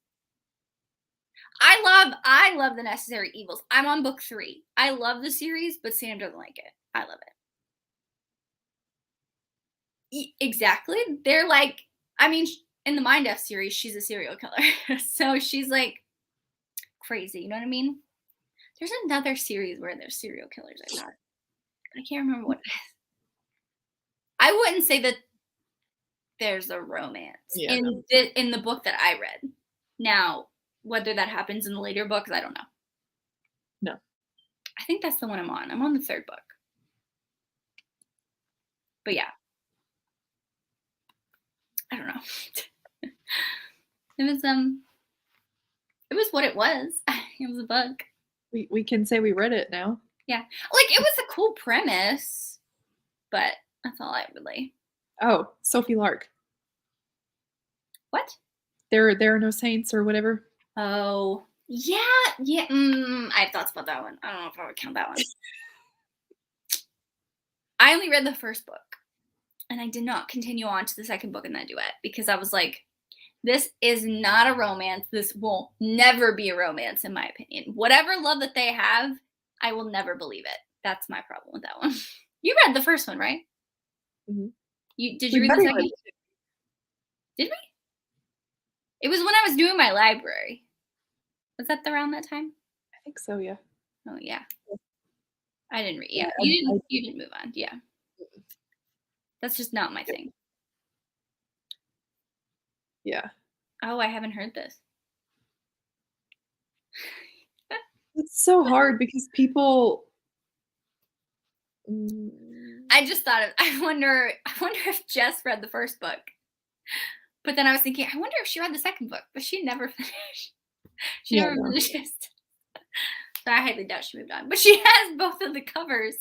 I love The Necessary Evils. I'm on book 3. I love the series, but Sam doesn't like it. I love it. Exactly. They're like, I mean, in the Mind F series, she's a serial killer. So she's like crazy. You know what I mean? There's another series where there's serial killers, I thought. I can't remember what it is. I wouldn't say that there's a romance in the book that I read. Now, whether that happens in the later books, I don't know. No. I think that's the one I'm on. I'm on the 3rd book. But yeah. I don't know. It was what it was. It was a book. We can say we read it now. Yeah. Like it was a cool premise, but that's all I really. Oh, Sophie Lark. What? There are no saints or whatever. Oh, yeah. I have thoughts about that one. I don't know if I would count that one. I only read the 1st book, and I did not continue on to the 2nd book in that duet because I was like, this is not a romance. This will never be a romance, in my opinion. Whatever love that they have, I will never believe it. That's my problem with that one. You read the 1st one, right? Mm-hmm. Did you read the 2nd? Did we? It was when I was doing my library. Was that around that time? I think so, yeah. Oh, yeah. I didn't read. Yeah, you didn't move on. Yeah. That's just not my thing. Yeah. Oh, I haven't heard this. It's so hard because people. I just thought I wonder if Jess read the 1st book. But then I was thinking, I wonder if she read the 2nd book, but she never finished. She never finished. I highly doubt she moved on. But she has both of the covers.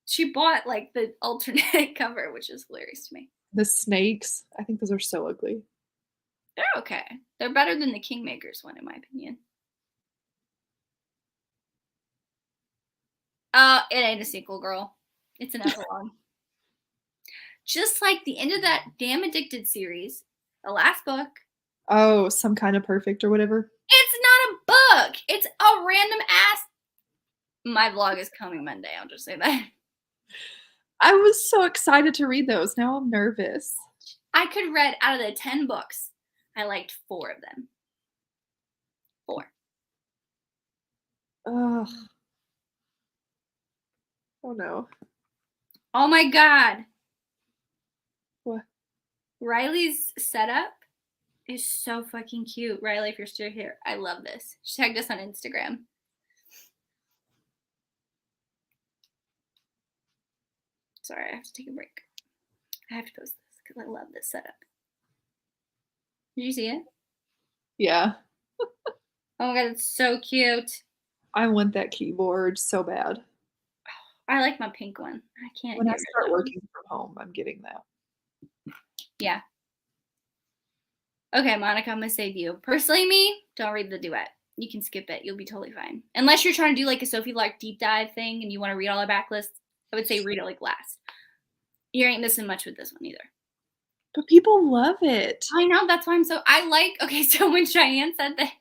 She bought like the alternate cover, which is hilarious to me. The snakes, I think those are so ugly. They're okay. They're better than the Kingmakers one, in my opinion. It ain't a sequel, girl. It's an epilogue. Just like the end of that damn Addicted series, the last book. Oh, Some Kind of Perfect or whatever. It's not a book. It's a random ass. My vlog is coming Monday. I'll just say that. I was so excited to read those. Now I'm nervous. I could read out of the 10 books. I liked 4 of them. 4. Ugh. Oh no. Oh my god. What? Riley's setup is so fucking cute. Riley, if you're still here, I love this. She tagged us on Instagram. Sorry, I have to take a break. I have to post this because I love this setup. Did you see it? Yeah. Oh my god, it's so cute. I want that keyboard so bad. I like my pink one. I can't. When I start working from home, I'm getting that. Yeah. Okay, Monica, I'm gonna save you. Personally, me, don't read the duet. You can skip it. You'll be totally fine. Unless you're trying to do like a Sophie Lark deep dive thing and you want to read all our backlists, I would say read it like last. You ain't missing much with this one either. But people love it. I know. That's why okay, so when Cheyenne said that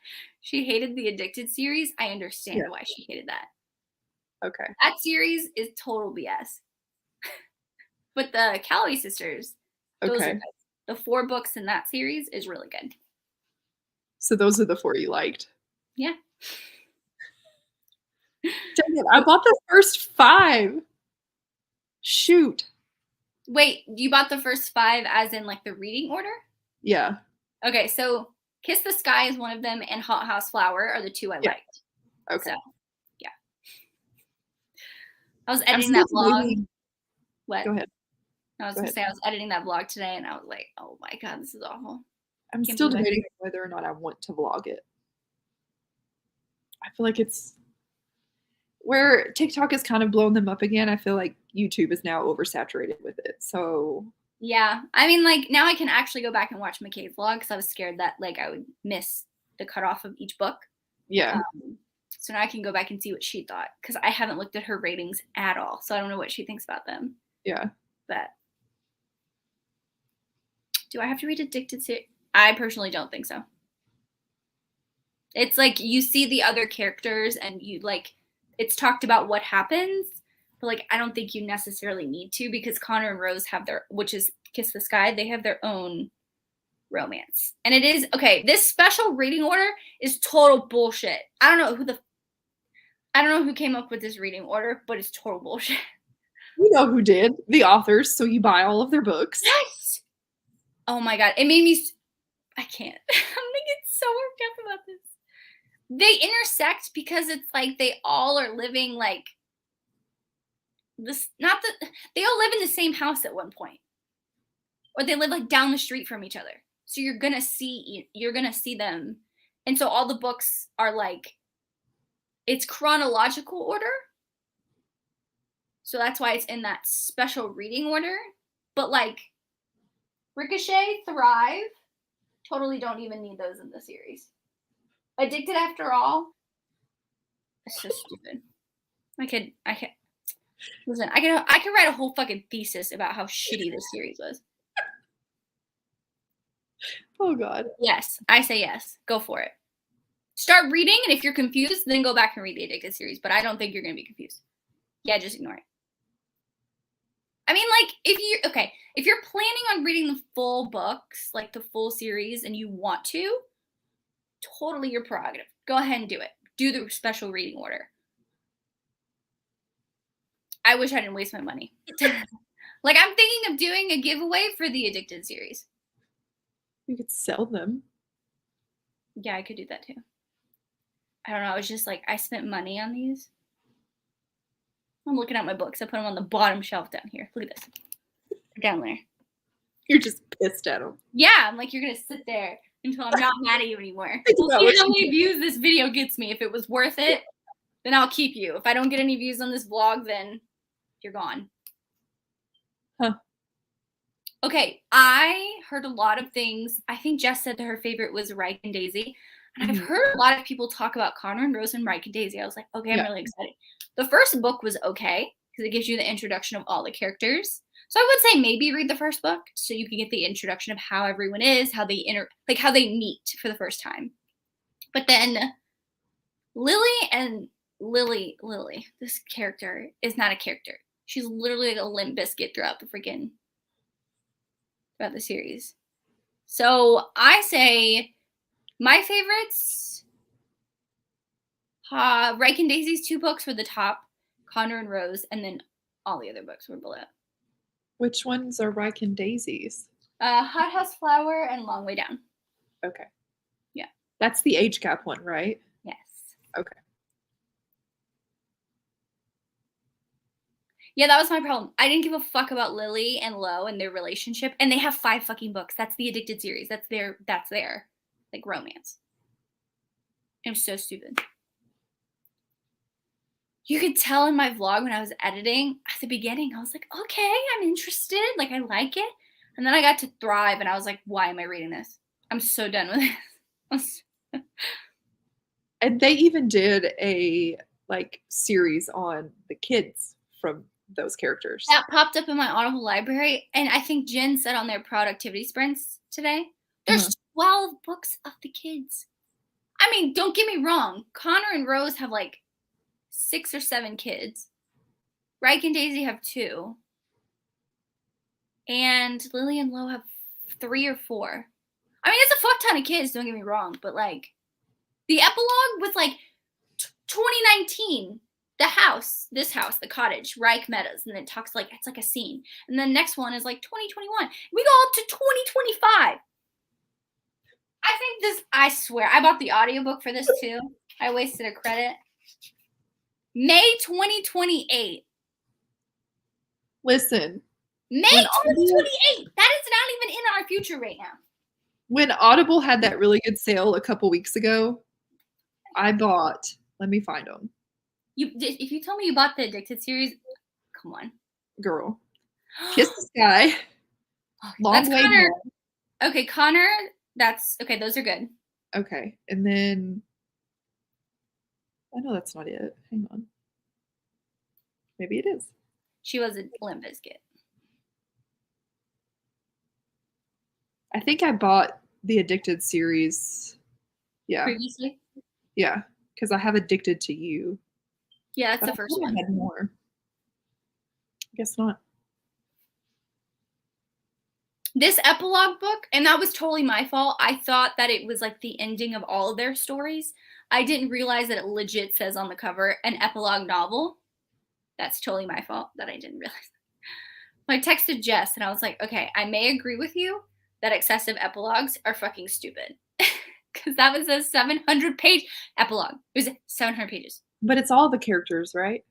she hated the Addicted series, I understand why she hated that. Okay. That series is total BS. But the Calloway sisters, those are good. The 4 books in that series is really good. So those are the 4 you liked? Yeah. Dang it, I bought the first 5. Shoot. Wait, you bought the first 5 as in like the reading order? Yeah. Okay, so Kiss the Sky is one of them and Hot House Flower are the 2 I liked. Okay. So, yeah. I was editing that vlog. What? Go ahead. I was going to say I was editing that vlog today and I was like, oh my god, this is awful. I'm still debating whether or not I want to vlog it. I feel like it's where TikTok has kind of blown them up again. I feel like YouTube is now oversaturated with it. So yeah, I mean, like now I can actually go back and watch McKay's vlog because I was scared that like I would miss the cutoff of each book. Yeah. So now I can go back and see what she thought because I haven't looked at her ratings at all, so I don't know what she thinks about them. Yeah. But do I have to read Addicted series? I personally don't think so. It's like you see the other characters and you like it's talked about what happens, but like I don't think you necessarily need to because Connor and Rose have their, which is Kiss the Sky, they have their own romance. And it is okay, this special reading order is total bullshit. I don't know who came up with this reading order, but it's total bullshit. You know who did. The authors, so you buy all of their books. Yes. Oh my god, it made me I can't. I'm gonna get so worked up about this. They intersect because it's like they all are living like this, not that they all live in the same house at one point, or they live like down the street from each other. So you're gonna see them, and so all the books are like it's chronological order. So that's why it's in that special reading order. But like Ricochet, Thrive, totally don't even need those in the series. Addicted After All, it's so stupid. I could listen. I could write a whole fucking thesis about how shitty this series was. Oh god. Yes, I say yes. Go for it. Start reading, and if you're confused, then go back and read the Addicted series. But I don't think you're gonna be confused. Yeah, just ignore it. I mean, like if you're planning on reading the full books, like the full series, and you want to. Totally your prerogative. Go ahead and do it. Do the special reading order. I wish I didn't waste my money. Like I'm thinking of doing a giveaway for the Addicted series. You could sell them. Yeah, I could do that too. I don't know. I was just like, I spent money on these. I'm looking at my books. I put them on the bottom shelf down here. Look at this. Down there. You're just pissed at them. Yeah, I'm like, you're going to sit there until I'm not mad at you anymore. do We'll not see wish how you many views this video gets me. If it was worth it, then I'll keep you. If I don't get any views on this vlog, then you're gone. Huh. Okay, I heard a lot of things. I think Jess said that her favorite was Reich and Daisy. And I've heard a lot of people talk about Connor and Rose and Reich and Daisy. I was like, okay, I'm really excited. The first book was okay because it gives you the introduction of all the characters. So I would say maybe read the first book so you can get the introduction of how everyone is, how they how they meet for the first time. But then Lily, this character is not a character. She's literally like a Limp Bizkit throughout the series. So I say my favorites, Reich and Daisy's 2 books were the top, Connor and Rose, and then all the other books were below. Which ones are Reich and Daisy's? Hot House Flower and Long Way Down. Okay. Yeah. That's the age gap one, right? Yes. Okay. Yeah, that was my problem. I didn't give a fuck about Lily and Lo and their relationship, and they have 5 fucking books. That's the Addicted series. That's their like romance. It was so stupid. You could tell in my vlog when I was editing at the beginning, I was like, okay, I'm interested. Like, I like it. And then I got to Thrive, and I was like, why am I reading this? I'm so done with this. And they even did a series on the kids from those characters. That popped up in my Audible library, and I think Jen said on their productivity sprints today, there's 12 books of the kids. I mean, don't get me wrong. Connor and Rose have like 6 or 7 kids. Reich and Daisy have 2. And Lily and Lo have 3 or 4. I mean, it's a fuck ton of kids, don't get me wrong. But like, the epilogue was like 2019. This house, the cottage, Reich Meadows. And then it talks like, it's like a scene. And then the next one is like 2021. We go up to 2025. I think I swear, I bought the audiobook for this too. I wasted a credit. May 2028. Listen. May 2028. That is not even in our future right now. When Audible had that really good sale a couple weeks ago, I bought, let me find them. If you tell me you bought the Addicted series, come on. Girl. Kiss the Sky. Long Way Connor. Home. Okay, Connor, okay, those are good. Okay, and then, I know that's not it. Hang on. Maybe it is. She was a Limp Bizkit. I think I bought the Addicted series. Yeah. Previously? Yeah, because I have Addicted to You. Yeah, that's the first one. I had more. I guess not. This epilogue book, and that was totally my fault. I thought that it was like the ending of all of their stories. I didn't realize that it legit says on the cover, an epilogue novel. That's totally my fault that I didn't realize. I texted Jess and I was like, okay, I may agree with you that excessive epilogues are fucking stupid. Because that was a 700-page epilogue. It was 700 pages. But it's all the characters, right?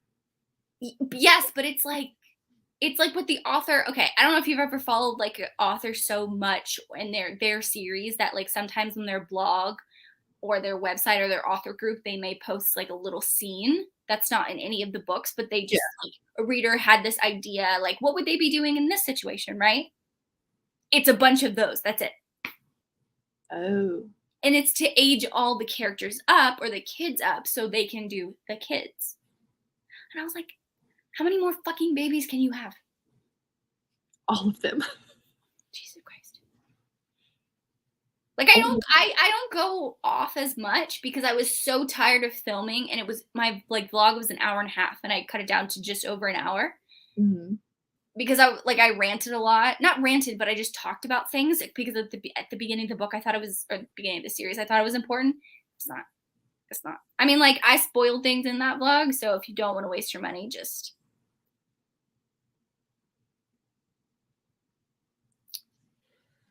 Yes, but it's like what the author, okay, I don't know if you've ever followed like an author so much in their series that like sometimes on their blog or their website or their author group, they may post like a little scene that's not in any of the books, but they just like a reader had this idea, like what would they be doing in this situation, right? It's a bunch of those. That's it. Oh. And it's to age all the characters up or the kids up so they can do the kids. And I was like, how many more fucking babies can you have? All of them. Jesus Christ. Like I don't go off as much because I was so tired of filming, and it was my vlog was an hour and a half and I cut it down to just over an hour. Mm-hmm. Because I ranted a lot. Not ranted, but I just talked about things because at the beginning of the book I thought it was, or the beginning of the series I thought it was important. It's not. It's not. I mean, like, I spoiled things in that vlog, so if you don't want to waste your money, just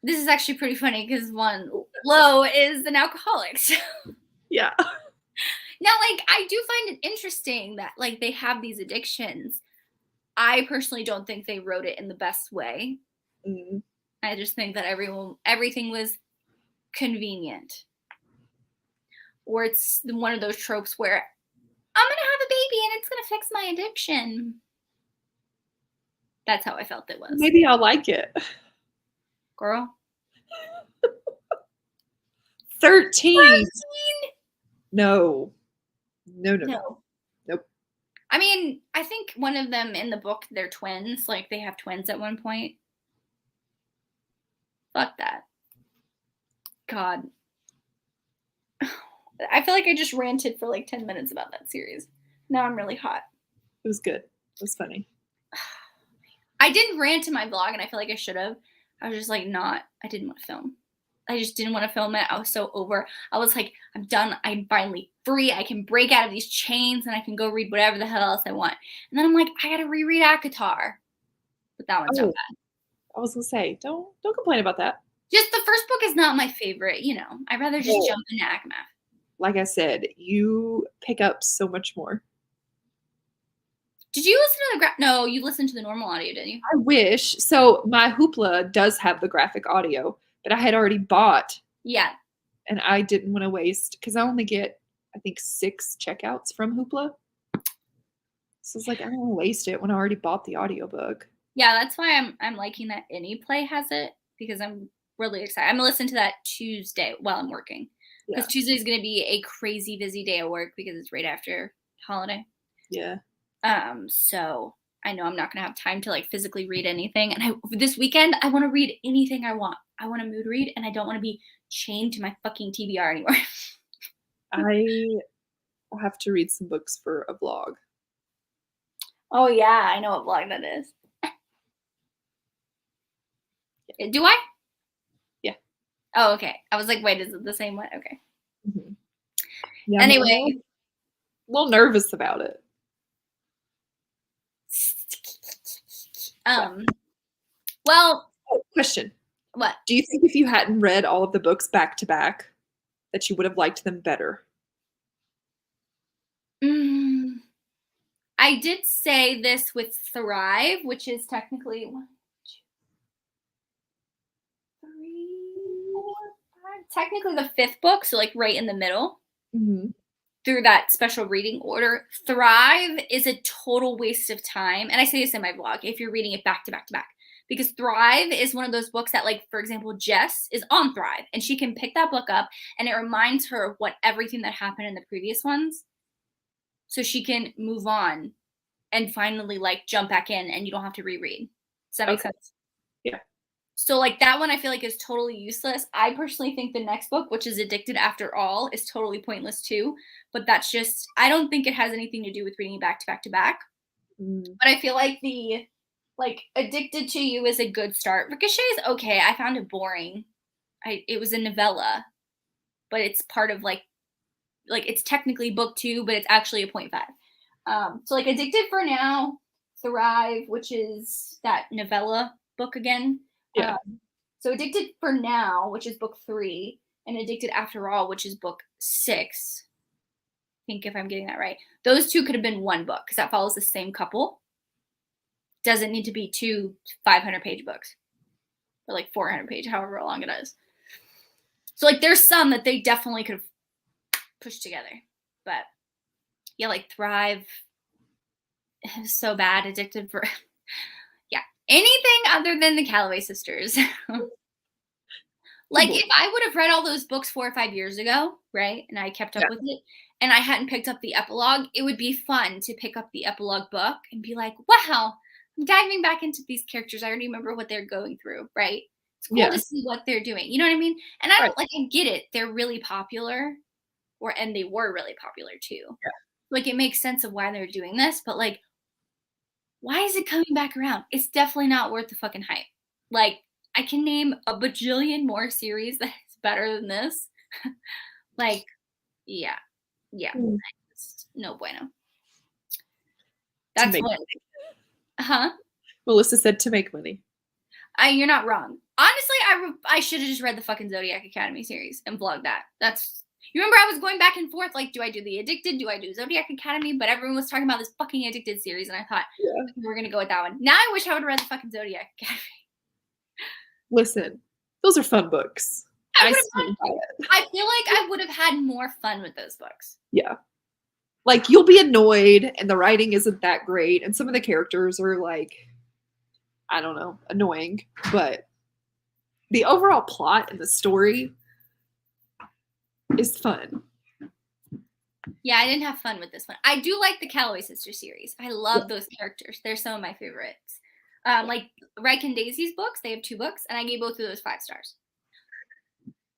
this is actually pretty funny because Lo is an alcoholic. So. Yeah. Now, like, I do find it interesting that like they have these addictions. I personally don't think they wrote it in the best way. Mm. I just think that everything was convenient. Or it's one of those tropes where I'm going to have a baby and it's going to fix my addiction. That's how I felt it was. Maybe I'll like it. Girl. 13. No. Nope. I mean, I think one of them in the book, they're twins. Like, they have twins at one point. Fuck that. God. I feel like I just ranted for like 10 minutes about that series. Now I'm really hot. It was good. It was funny. I didn't rant in my vlog, and I feel like I should have. I was just like, I didn't want to film. I just didn't want to film it. I was so over. I was like, I'm done. I'm finally free. I can break out of these chains, and I can go read whatever the hell else I want. And then I'm like, I gotta reread ACOTAR. But that one's so bad. I was gonna say, don't complain about that. Just the first book is not my favorite, you know. I'd rather just jump into ACMAF. Like I said, you pick up so much more. Did you listen to No, you listened to the normal audio, didn't you? I wish. So my Hoopla does have the graphic audio, but I had already bought. Yeah. And I didn't want to waste, because I only get, I think, 6 checkouts from Hoopla. So it's like, I don't want to waste it when I already bought the audiobook. Yeah, that's why I'm liking that AnyPlay has it, because I'm really excited. I'm going to listen to that Tuesday while I'm working. Because Tuesday is going to be a crazy busy day at work because it's right after holiday. Yeah. So I know I'm not going to have time to like physically read anything. And this weekend, I want to read anything I want. I want to mood read, and I don't want to be chained to my fucking TBR anymore. I have to read some books for a vlog. Oh yeah, I know what vlog that is. Do I? Yeah. Oh, okay. I was like, wait, is it the same one? Okay. Mm-hmm. Yeah, anyway. I'm a little nervous about it. Well. Question. What? Do you think if you hadn't read all of the books back to back, that you would have liked them better? I did say this with Thrive, which is technically 1, 2, 3, 4, 5. Technically the 5th book, so like right in the middle. Mm-hmm. Through that special reading order. Thrive is a total waste of time. And I say this in my vlog, if you're reading it back to back to back. Because Thrive is one of those books that, like, for example, Jess is on Thrive. And she can pick that book up, and it reminds her of everything that happened in the previous ones. So she can move on and finally, like, jump back in, and you don't have to reread. Does that make sense? Yeah. So, like, that one I feel like is totally useless. I personally think the next book, which is Addicted After All, is totally pointless too. But that's just, I don't think it has anything to do with reading back to back to back. But I feel like Addicted to You is a good start. Ricochet is okay. I found it boring. It was a novella, but it's part of like it's technically book 2, but it's actually a 0.5. So like Addicted for Now, Thrive, which is that novella book again. Yeah. So Addicted for Now, which is book 3, and Addicted After All, which is book 6. I think if I'm getting that right. Those 2 could have been one book because that follows the same couple. Doesn't need to be 2 500-page books. Or like 400-page, however long it is. So like there's some that they definitely could have pushed together. But yeah, like Thrive is so bad. Addicted for anything other than the Calloway sisters. Like, if I would have read all those books 4 or 5 years ago, right, and I kept up with it, and I hadn't picked up the epilogue, it would be fun to pick up the epilogue book and be like, wow, I'm diving back into these characters. I already remember what they're going through, right? It's cool to see what they're doing. You know what I mean? And I don't, I get it. They're really popular, and they were really popular, too. Yeah. Like, it makes sense of why they're doing this, but, like, why is it coming back around? It's definitely not worth the fucking hype. Like, I can name a bajillion more series that's better than this. Like, yeah. No bueno. That's what. Huh? Melissa said to make money. You're not wrong. Honestly, I should have just read the fucking Zodiac Academy series and vlogged that. You remember I was going back and forth, like, do I do the Addicted? Do I do Zodiac Academy? But everyone was talking about this fucking Addicted series, and I thought, we're going to go with that one. Now I wish I would have read the fucking Zodiac Academy. Listen, those are fun books. I stand by it. I feel like I would have had more fun with those books. Yeah. Like, you'll be annoyed, and the writing isn't that great, and some of the characters are, like, I don't know, annoying, but the overall plot and the story is fun. Yeah, I didn't have fun with this one. I do like the Calloway Sisters series. I love those characters. They're some of my favorites. Like Reich and Daisy's books, they have 2 books, and I gave both of those 5 stars.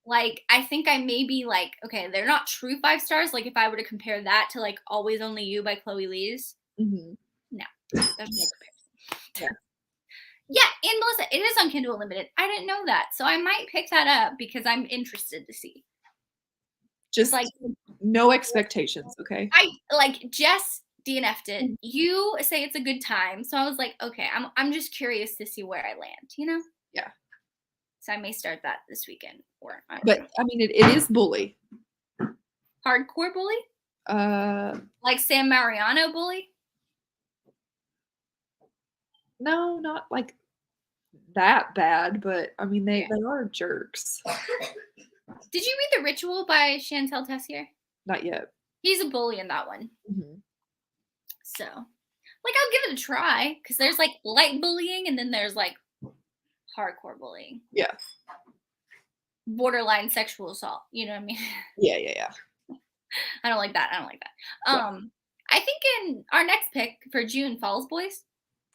Like, I think I may be like, okay, they're not true 5 stars. Like, if I were to compare that to like Always Only You by Chloe Lees, no, there's no comparison. Yeah, and Melissa, it is on Kindle Unlimited. I didn't know that, so I might pick that up because I'm interested to see. Just like no expectations, okay? I like Jess DNF'd it. You say it's a good time, so I was like, okay, I'm just curious to see where I land, you know? Yeah. So I may start that this weekend, or but I mean, it is bully. Hardcore bully? Like Sam Mariano bully? No, not like that bad, but I mean, they are jerks. Did you read The Ritual by Chantal Tessier? Not yet. He's a bully in that one. So, like, I'll give it a try, because there's like light bullying, and then there's like hardcore bullying. Yeah. Borderline sexual assault. You know what I mean? Yeah. I don't like that. Yeah. I think in our next pick for June, Falls Boys.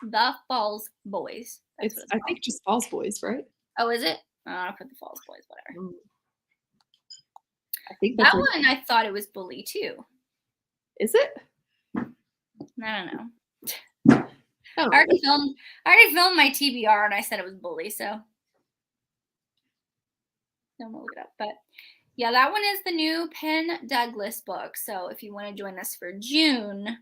The Falls Boys. I think just Falls Boys, right? Oh, is it? I'll put the Falls Boys, whatever. I think that one, I thought it was bully too. Is it? I don't know. I already filmed my TBR, and I said it was bully, so don't look it up. But yeah, that one is the new Penn Douglas book. So if you want to join us for June,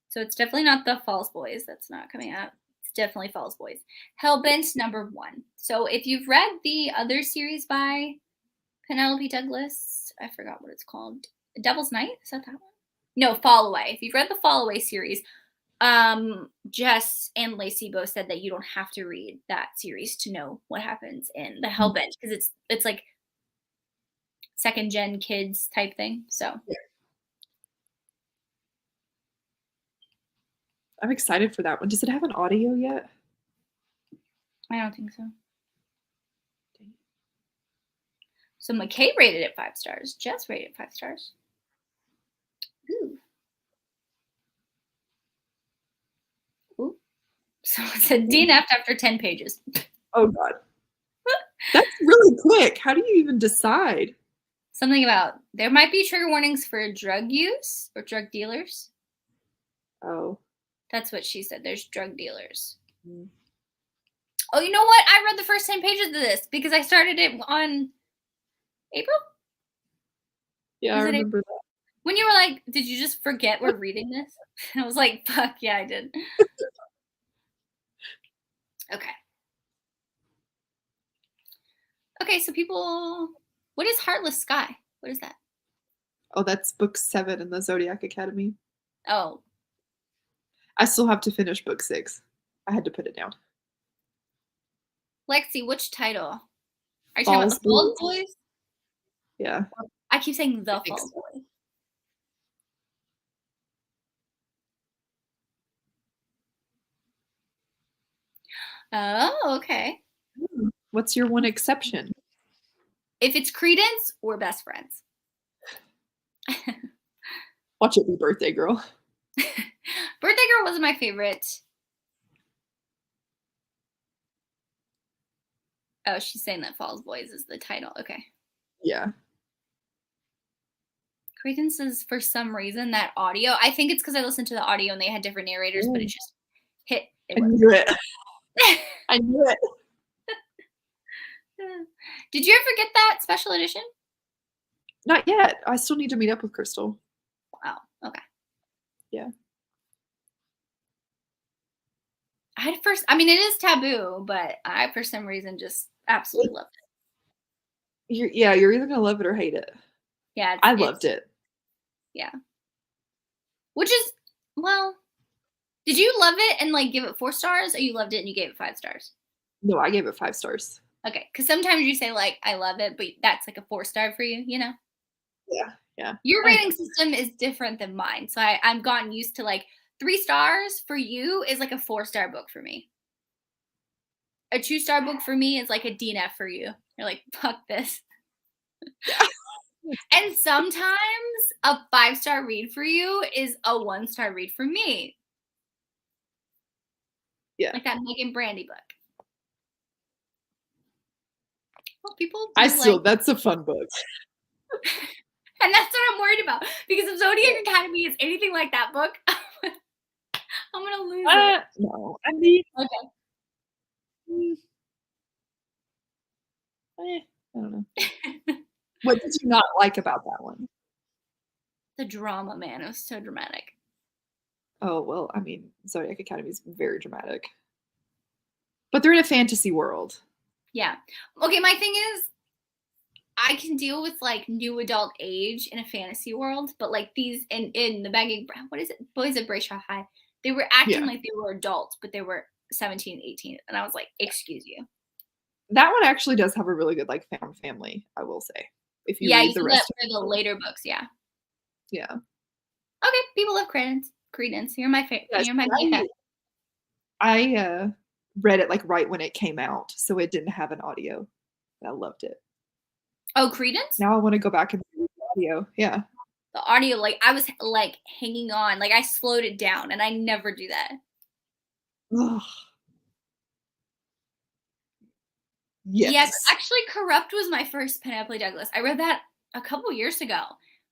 so it's definitely not the Falls Boys. That's not coming out. It's definitely Falls Boys. Hellbent #1. So if you've read the other series by Penelope Douglas, I forgot what it's called. Devil's Night? Is that one? No, Fall Away. If you've read the Fall Away series, Jess and Lacey both said that you don't have to read that series to know what happens in the Hellbent, because it's like 2nd gen kids type thing. So I'm excited for that one. Does it have an audio yet? I don't think so. So McKay rated it 5 stars. Jess rated it 5 stars. Ooh. So it's a DNF after 10 pages. Oh, God. That's really quick. How do you even decide? Something about there might be trigger warnings for drug use or drug dealers. Oh. That's what she said. There's drug dealers. Oh, you know what? I read the first 10 pages of this because I started it on April? Yeah, I remember that. When you were like, did you just forget we're reading this? I was like, fuck, yeah, I did. Okay. Okay, so people, what is Heartless Sky? What is that? Oh, that's book 7 in the Zodiac Academy. Oh. I still have to finish book 6. I had to put it down. Lexi, which title? Are you talking about the Falls Boys? Yeah. I keep saying the Falls Boys. Oh, okay. What's your one exception? If it's Credence, we're best friends. Watch it be Birthday Girl. Birthday Girl wasn't my favorite. Oh, she's saying that Falls Boys is the title. Okay. Yeah. Credence is, for some reason, that audio. I think it's because I listened to the audio and they had different narrators, but it just hit. I knew it. I knew it. Did you ever get that special edition? Not yet. I still need to meet up with Crystal. Oh, okay. Yeah. It is taboo, but I, for some reason, just absolutely loved it. You're either going to love it or hate it. Yeah. I loved it. Yeah. Which is, well, did you love it and like give it 4 stars, or you loved it and you gave it 5 stars? No, I gave it 5 stars. Okay, because sometimes you say like I love it, but that's like a 4-star for you, you know? Yeah. Your rating system is different than mine, so I've gotten used to like 3 stars for you is like a 4-star book for me. A 2-star book for me is like a DNF for you. You're like, fuck this. Yeah. And sometimes a 5-star read for you is a 1-star read for me. Yeah. Like that Megan Brandy book. Well, people do that's a fun book. And that's what I'm worried about. Because if Zodiac Academy is anything like that book, I'm gonna lose it. No. I mean, okay. I don't know. What did you not like about that one? The drama, man. It was so dramatic. Oh, well, I mean, Zodiac Academy is very dramatic. But they're in a fantasy world. Yeah. Okay, my thing is, I can deal with like new adult age in a fantasy world, but like these in the Bagging, what is it? Boys of Brayshaw High. They were acting like they were adults, but they were 17, 18. And I was like, excuse you. That one actually does have a really good like found family, I will say. If you read the rest of the later books, yeah. Yeah. Okay, people love Credence. You're my favorite. Yes, you're my favorite. I read it like right when it came out, so it didn't have an audio. I loved it. Oh, Credence? Now I want to go back and read the audio. Yeah. The audio, like I was like hanging on, like I slowed it down, and I never do that. Ugh. Yes. Actually, Corrupt was my first Penelope Douglas. I read that a couple years ago.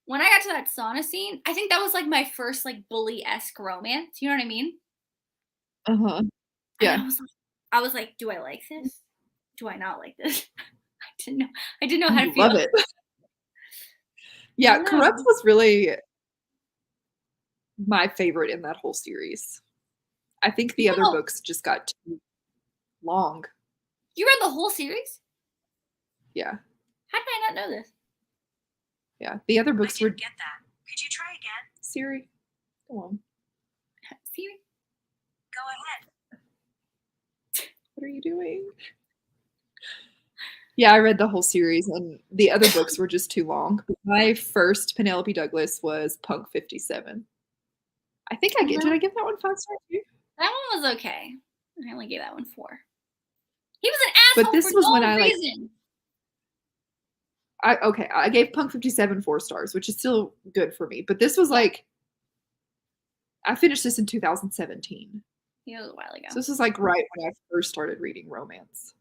When I got to that sauna scene, I think that was like my first like bully-esque romance. You know what I mean? Uh-huh. Yeah. And I was like, do I like this? Do I not like this? I didn't know how to feel. Love it. Yeah, Corrupt was really my favorite in that whole series. I think the other books just got too long. You read the whole series? Yeah. How did I not know this? Yeah, the other books were. Get that. Could you try again? Siri, go on. Siri, go ahead. What are you doing? Yeah, I read the whole series, and the other books were just too long. My first Penelope Douglas was Punk 57. I think did I give that one 5 stars too? That one was okay. I only gave that one 4. He was an asshole. But this was no when I reason. I gave Punk 57 4 stars, which is still good for me. But this was like, I finished this in 2017. Yeah, it was a while ago. So this is like right when I first started reading romance.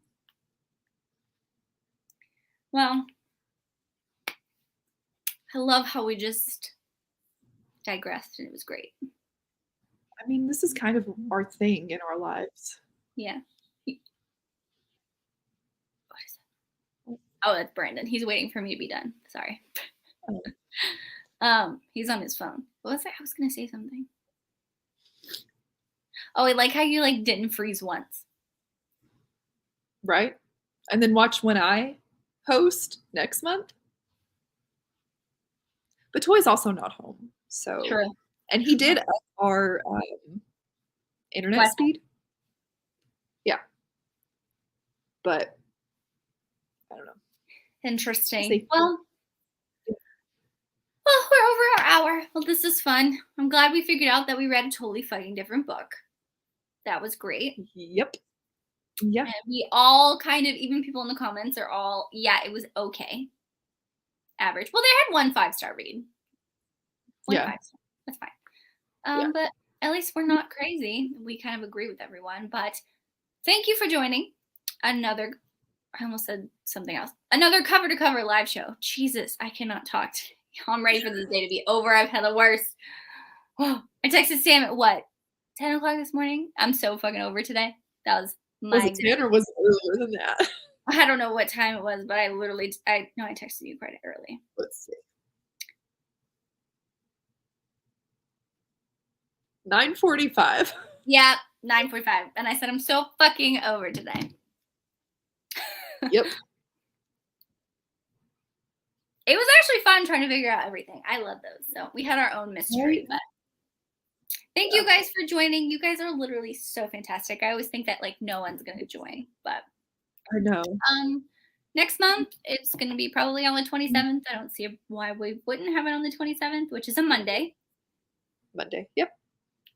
Well, I love how we just digressed, and it was great. I mean, this is kind of our thing in our lives. Yeah. What is it? Oh, that's Brandon. He's waiting for me to be done. Sorry. He's on his phone. What was that? I was gonna say something. Oh, I like how you like didn't freeze once. Right? And then watch when I host next month. But Toy's also not home. So True. And he did up our internet speed. Yeah. But I don't know. Interesting. Well, we're over our hour. Well, this is fun. I'm glad we figured out that we read a totally fucking different book. That was great. Yep. Yeah. And we all kind of, even people in the comments are all, yeah, it was okay. Average. Well, they had 1 5-star read. 1 5-star. That's fine. But at least we're not crazy. We kind of agree with everyone. But thank you for joining I almost said something else. Another cover to cover live show. Jesus, I cannot talk. I'm ready for this day to be over. I've had the worst. Oh, I texted Sam at what? 10 o'clock this morning? I'm so fucking over today. That was my. Was it 10 or was it earlier than that? I don't know what time it was, but I texted you quite early. Let's see. 9:45. Yeah, 9:45. And I said, I'm so fucking over today. Yep. It was actually fun trying to figure out everything. I love those. So we had our own mystery. But thank you guys for joining. You guys are literally so fantastic. I always think that like no one's going to join, but I know. Next month, it's going to be probably on the 27th. I don't see why we wouldn't have it on the 27th, which is a Monday. Monday. Yep.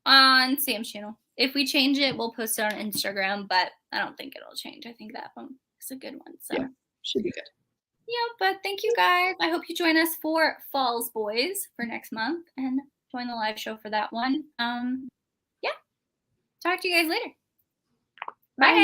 On Sam's channel. If we change it, we'll post it on Instagram, but I don't think it'll change. I think that one is a good one. So yeah, should be good. Yeah, but thank you guys. I hope you join us for Falls Boys for next month and join the live show for that one. Yeah. Talk to you guys later. Bye. Guys.